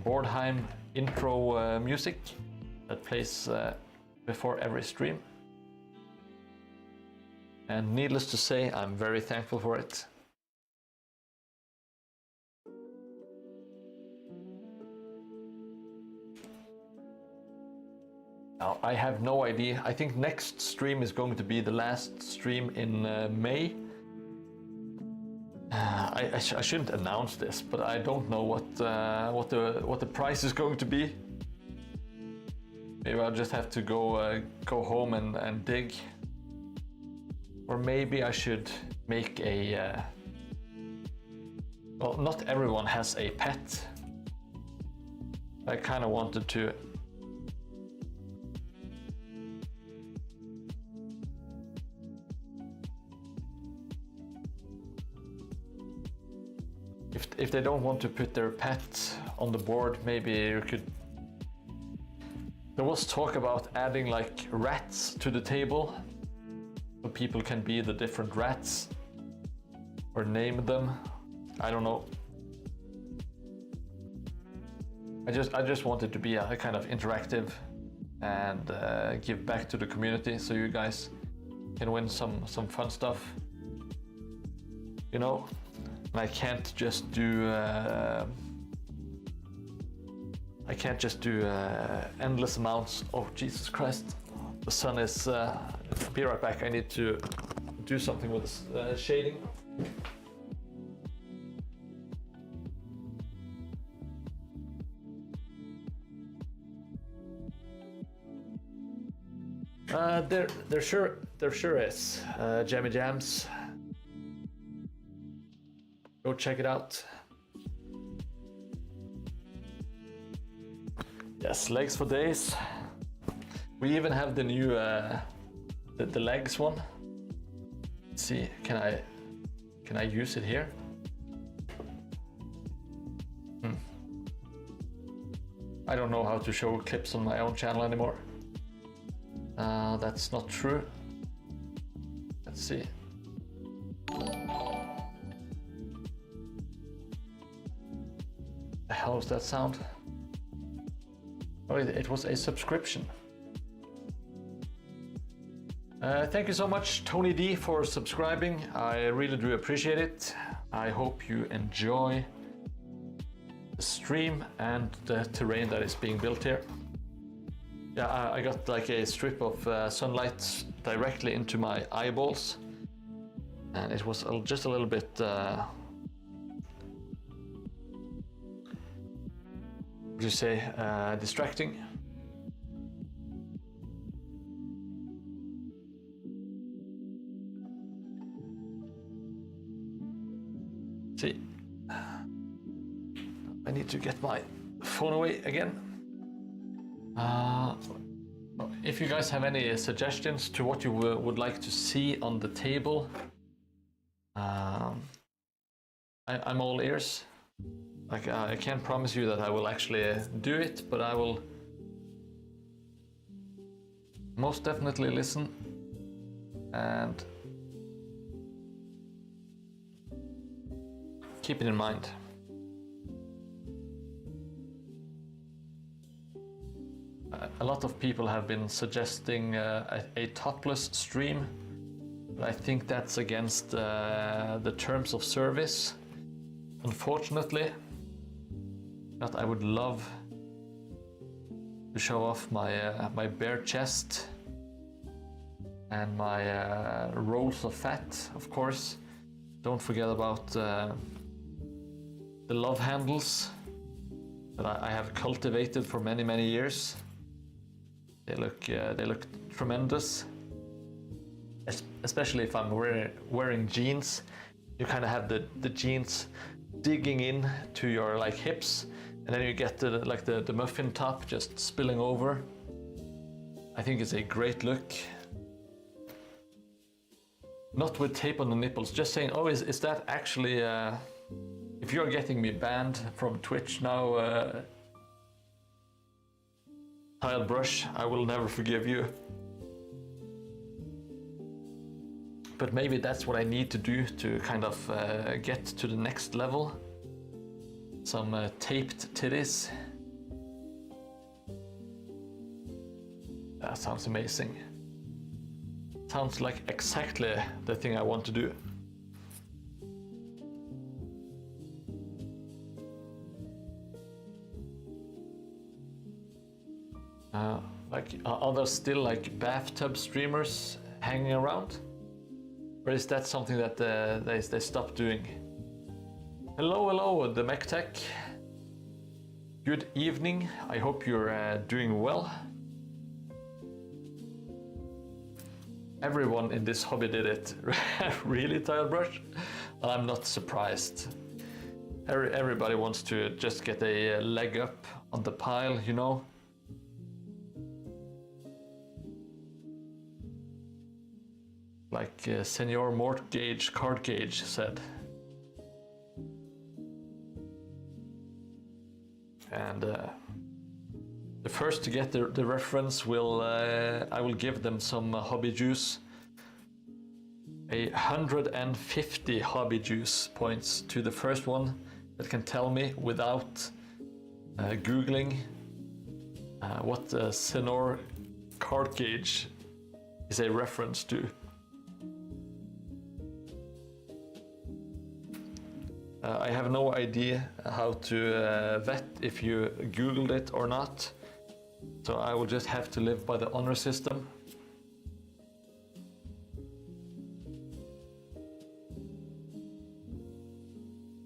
Speaker 1: Bornheim intro music that plays before every stream. And needless to say, I'm very thankful for it. Now, I have no idea. I think next stream is going to be the last stream in May. I shouldn't announce this, but I don't know what the price is going to be. Maybe I'll just have to go home and dig, or maybe I should make a. Well, not everyone has a pet. I kind of wanted to. If they don't want to put their pet on the board, maybe you could. There was talk about adding like rats to the table, so people can be the different rats or name them. I don't know. I just wanted to be a kind of interactive and give back to the community, so you guys can win some fun stuff. You know. I can't just do endless amounts. Oh, Jesus Christ! The sun is. Be right back. I need to do something with this shading. There sure is. Jammy Jams. Go check it out. Yes, legs for days. We even have the new the legs one. Let's see, can I use it here? I don't know how to show clips on my own channel anymore. That's not true. Let's see. The hell was that sound? Oh, it was a subscription. Thank you so much, Tony D, for subscribing. I really do appreciate it. I hope you enjoy the stream and the terrain that is being built here. Yeah, I got like a strip of sunlight directly into my eyeballs, and it was just a little bit what do you say, distracting. See, I need to get my phone away again. If you guys have any suggestions to what you would like to see on the table, I'm all ears. Like, I can't promise you that I will actually do it, but I will most definitely listen and keep it in mind. A lot of people have been suggesting a topless stream, but I think that's against the terms of service, unfortunately. But I would love to show off my bare chest and my rolls of fat, of course. Don't forget about the love handles that I have cultivated for many years. They look tremendous, especially if I'm wearing jeans. You kind of have the jeans digging in to your like hips, and then you get the muffin top just spilling over. I think it's a great look. Not with tape on the nipples. Just saying. Oh, is that actually? If you're getting me banned from Twitch now, Tile Brush, I will never forgive you. But maybe that's what I need to do to kind of get to the next level. Some taped titties. That sounds amazing. Sounds like exactly the thing I want to do. Are there still like bathtub streamers hanging around? Or is that something that they stopped doing? Hello, the MechTech. Good evening. I hope you're doing well. Everyone in this hobby did it. Really, Tile Brush? I'm not surprised. Everybody wants to just get a leg up on the pile, you know? Like Senor Mortgage Card Gauge said. And the first to get the reference will I will give them some hobby juice. 150 hobby juice points to the first one that can tell me without googling what the Senor Card Gauge is a reference to. I have no idea how to vet if you googled it or not, so I will just have to live by the honor system.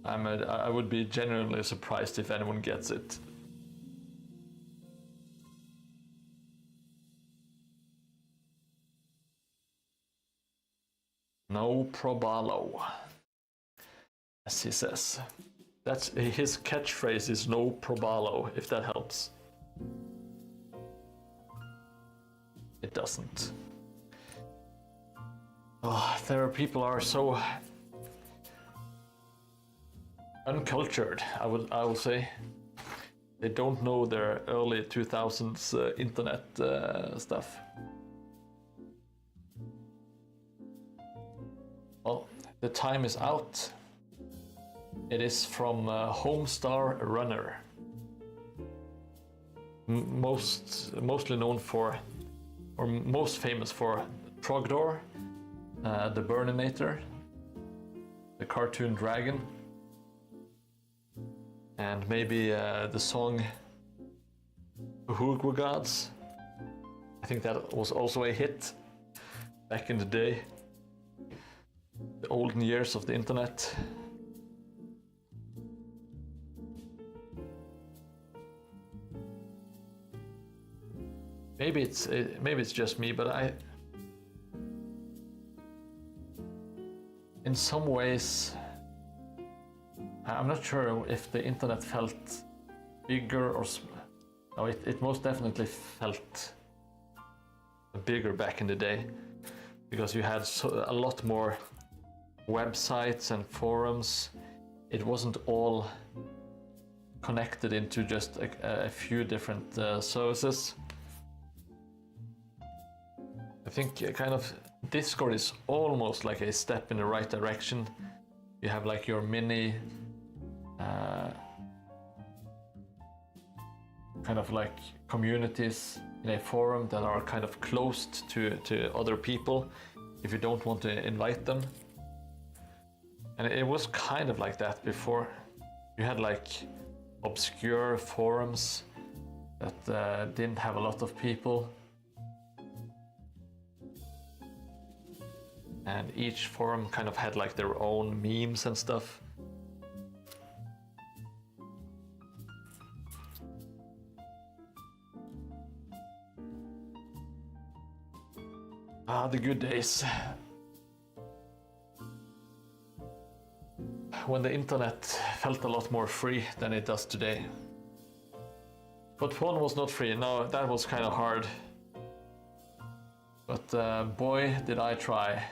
Speaker 1: I would be genuinely surprised if anyone gets it. No probalo, as he says. That's his catchphrase is no probalo, if that helps. it doesn't. Oh, there are people are so uncultured, I will say. They don't know their early 2000s internet stuff. Well, the time is out. It is from Homestar Runner. Mostly known for, or most famous for, Trogdor, the Burninator, the cartoon dragon, and maybe the song Hugwa Gods. I think that was also a hit back in the day, the olden years of the internet. Maybe it's just me, but in some ways, I'm not sure if the internet felt bigger or no, it most definitely felt bigger back in the day, because you had a lot more websites and forums. It wasn't all connected into just a few different services. I think kind of Discord is almost like a step in the right direction. You have like your mini kind of like communities in a forum that are kind of closed to other people if you don't want to invite them. And it was kind of like that before. You had like obscure forums that didn't have a lot of people. And each forum kind of had like their own memes and stuff. Ah, the good days. When the internet felt a lot more free than it does today. But one was not free. No, that was kind of hard. But boy, did I try.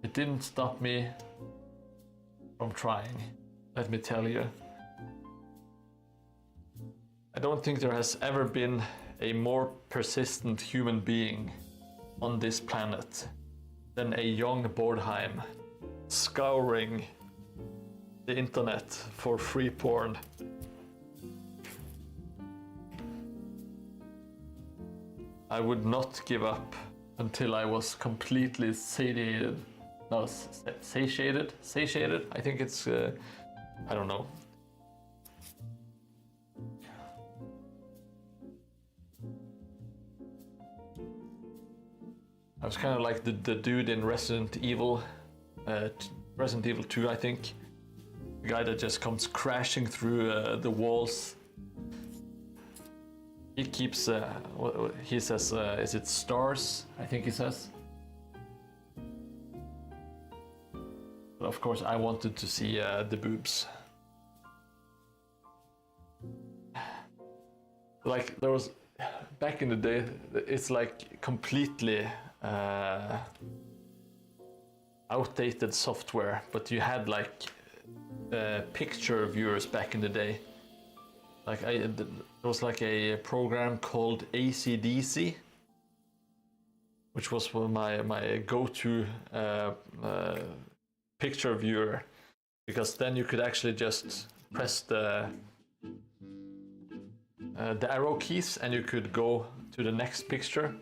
Speaker 1: It didn't stop me from trying, let me tell you. I don't think there has ever been a more persistent human being on this planet than a young Bordheim scouring the internet for free porn. I would not give up until I was completely satiated. No, satiated? Satiated? I think it's, I don't know. I was kind of like the dude in Resident Evil 2, I think. The guy that just comes crashing through the walls. He keeps, he says, is it stars? I think he says. But of course, I wanted to see the boobs. Like, there was, back in the day, it's like completely outdated software, but you had like picture viewers back in the day. Like there was like a program called ACDC, which was my go-to picture viewer, because then you could actually just press the arrow keys and you could go to the next picture.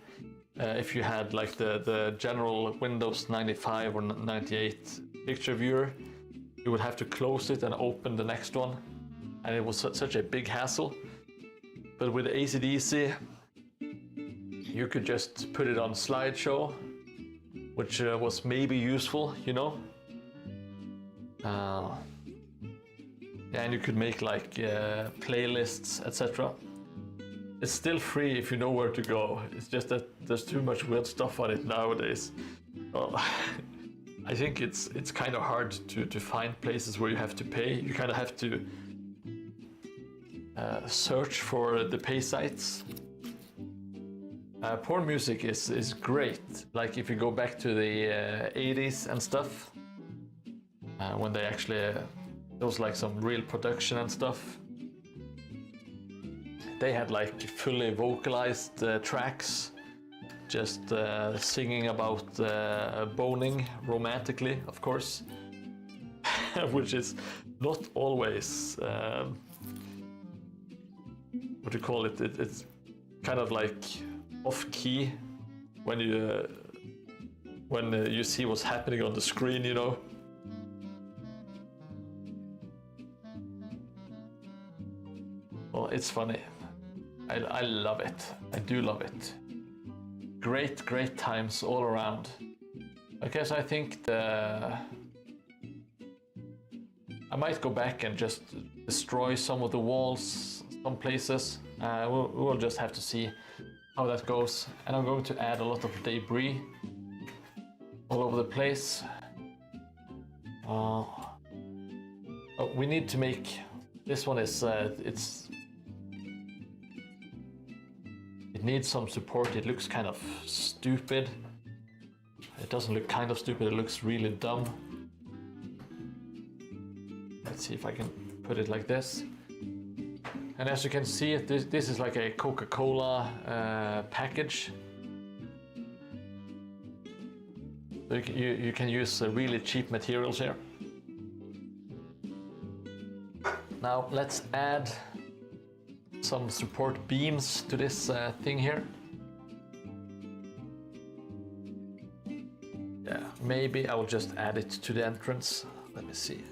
Speaker 1: If you had like the general Windows 95 or 98 picture viewer, you would have to close it and open the next one, and it was such a big hassle. But with AC/DC, you could just put it on slideshow, which was maybe useful, you know. And you could make like playlists, etc. It's still free if you know where to go. It's just that there's too much weird stuff on it nowadays. Well, I think it's kind of hard to find places where you have to pay. You kind of have to search for the pay sites. Porn music is great. Like if you go back to the 80s and stuff, when they actually there was like some real production and stuff. They had like fully vocalized tracks, just singing about boning romantically, of course, which is not always what do you call it? It's kind of like off key when you see what's happening on the screen, you know. Well, it's funny. I love it. I do love it. Great times all around. I guess I think I might go back and just destroy some of the walls, some places. We'll just have to see how that goes. And I'm going to add a lot of debris all over the place. Oh, we need to make this one is it needs some support. It looks kind of stupid. It doesn't look kind of stupid, it looks really dumb. Let's see if I can put it like this. And as you can see, this is like a Coca-Cola package. So you can use really cheap materials here. Now let's add some support beams to this thing here. Yeah, maybe I will just add it to the entrance. Let me see.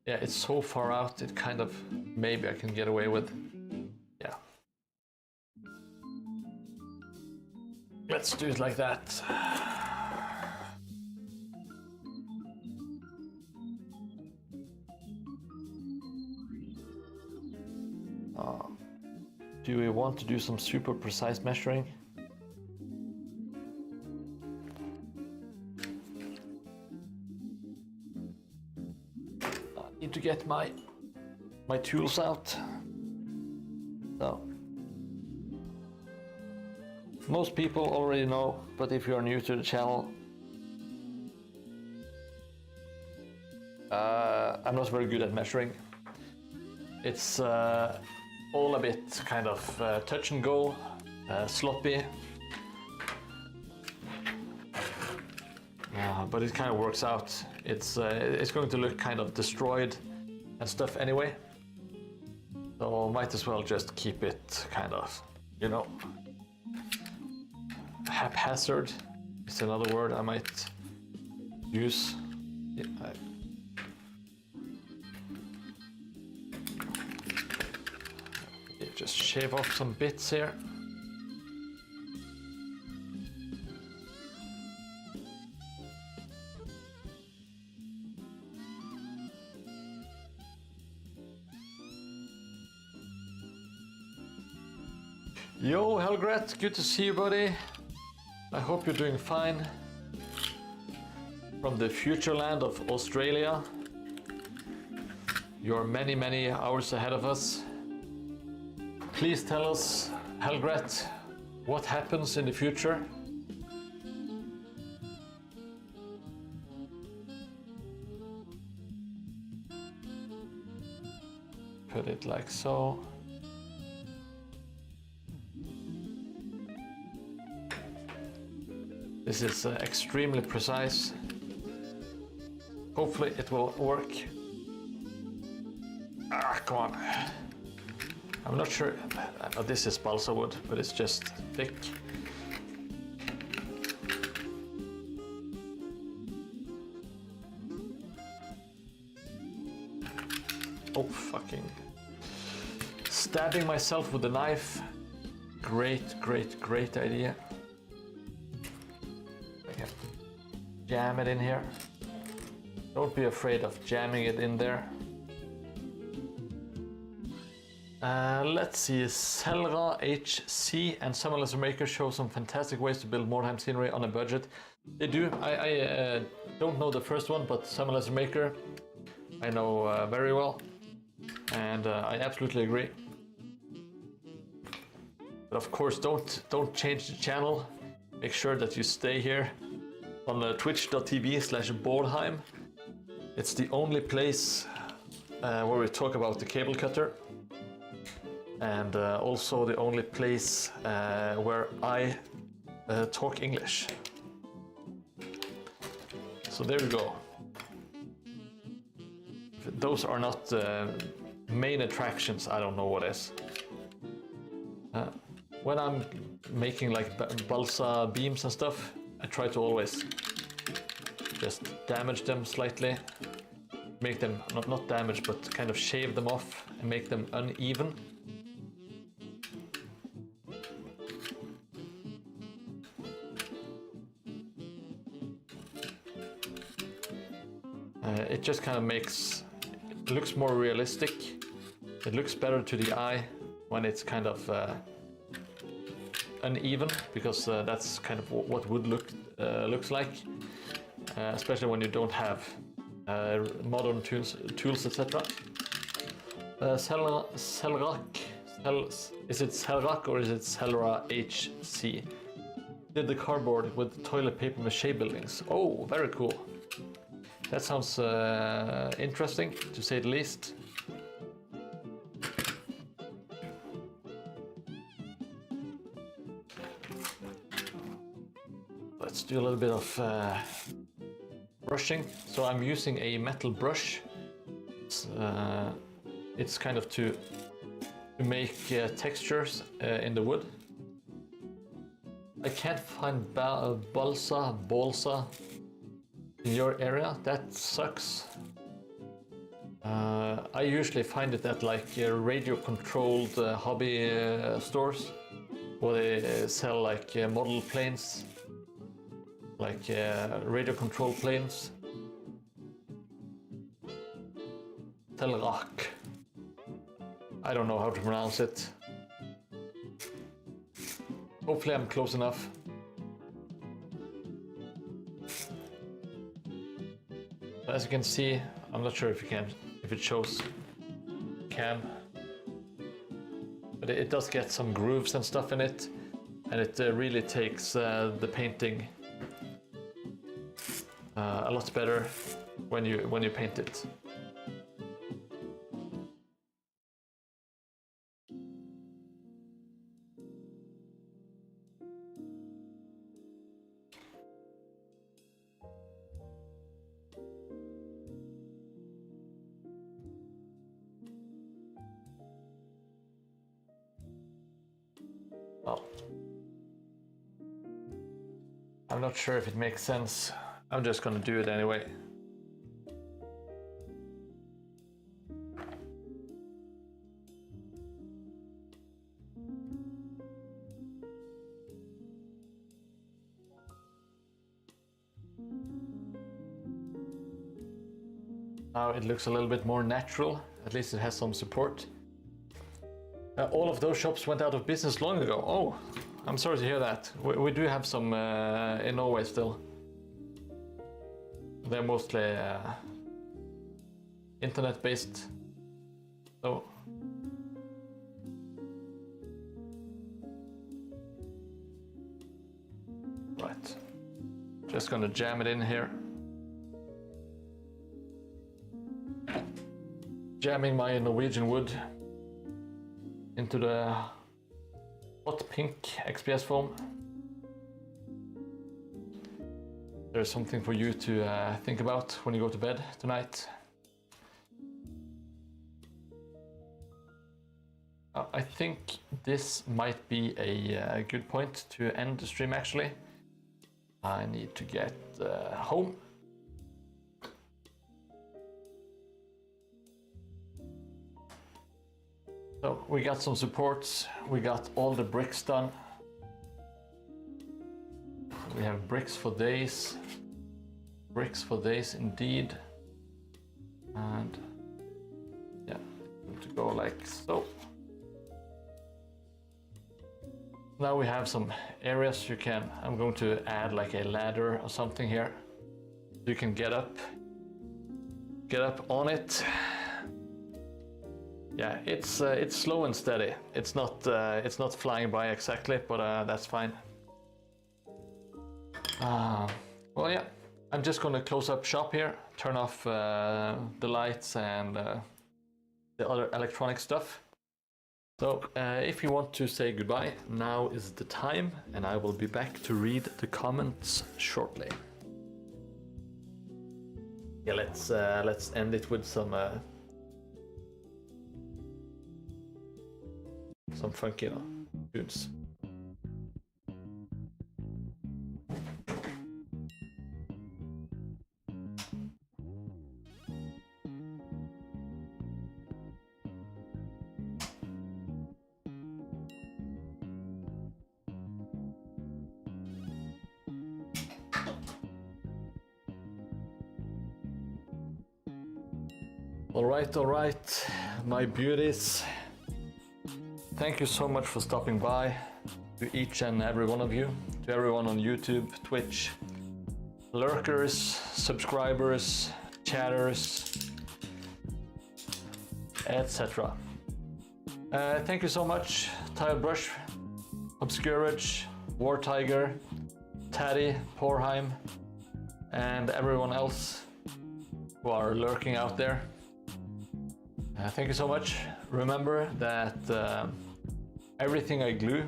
Speaker 1: Yeah, it's so far out, it kind of, maybe I can get away with. Yeah. Let's do it like that. Do we want to do some super precise measuring? I need to get my tools out. So, most people already know, but if you're new to the channel, I'm not very good at measuring. It's all a bit kind of touch and go, sloppy. But it kind of works out. It's going to look kind of destroyed and stuff anyway. So might as well just keep it kind of, you know, haphazard. It's another word I might use. Yeah, just shave off some bits here. Yo, Helgret, good to see you, buddy. I hope you're doing fine. From the future land of Australia. You're many hours ahead of us. Please tell us, Helgret, what happens in the future? Put it like so. This is extremely precise. Hopefully it will work. Ah, come on. I'm not sure. This is balsa wood, but it's just thick. Oh, fucking. Stabbing myself with a knife. Great idea. I can jam it in here. Don't be afraid of jamming it in there. Let's see, Selra HC and Summer Laser Maker show some fantastic ways to build Mordheim scenery on a budget. They do. I don't know the first one, but Summer Laser Maker, I know very well, and I absolutely agree. But of course, don't change the channel. Make sure that you stay here on twitch.tv/Bornheim. It's the only place where we talk about the cable cutter, and also the only place where I talk English. So there we go. If those are not main attractions, I don't know what is. When I'm making like balsa beams and stuff, I try to always just damage them slightly. Make them, not damage, but kind of shave them off and make them uneven. It just kind of makes, it looks more realistic. It looks better to the eye when it's kind of uneven, because that's kind of what wood looks like, especially when you don't have modern tools, etc. Selrak, is it Selrak or is it Selra HC? Did the cardboard with toilet paper mache buildings. Oh, very cool. That sounds interesting, to say the least. Let's do a little bit of brushing. So I'm using a metal brush. It's kind of to make textures in the wood. I can't find balsa in your area. That sucks. I usually find it at like radio-controlled hobby stores, where they sell like model planes, like radio-controlled planes. Telrak. I don't know how to pronounce it. Hopefully I'm close enough. As you can see, I'm not sure if it shows cam, but it does get some grooves and stuff in it, and it really takes the painting a lot better when you paint it. Well, I'm not sure if it makes sense. I'm just gonna do it anyway. Now it looks a little bit more natural. At least it has some support. All of those shops went out of business long ago. Oh, I'm sorry to hear that. We do have some in Norway still. They're mostly internet-based. So right, just gonna jam it in here. Jamming my Norwegian wood into the hot pink XPS foam. There's something for you to think about when you go to bed tonight. I think this might be a good point to end the stream actually. I need to get home. So we got some supports, we got all the bricks done. We have bricks for days indeed. And yeah, to go like so. Now we have some areas I'm going to add like a ladder or something here. You can get up get up on it. Yeah, it's slow and steady. It's not flying by exactly, but that's fine. Well, yeah, I'm just gonna close up shop here, turn off the lights and the other electronic stuff. So if you want to say goodbye, now is the time, and I will be back to read the comments shortly. Yeah, let's end it with some funky tunes. All right, my beauties. Thank you so much for stopping by, to each and every one of you, to everyone on YouTube, Twitch, lurkers, subscribers, chatters, etc. Thank you so much, Tiled Brush, Obscurage, War Tiger, Taddy, Porheim, and everyone else who are lurking out there. Thank you so much. Remember that everything I glue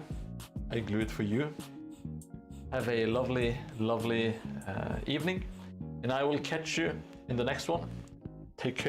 Speaker 1: it for you. Have a lovely, lovely evening, and I will catch you in the next one. Take care.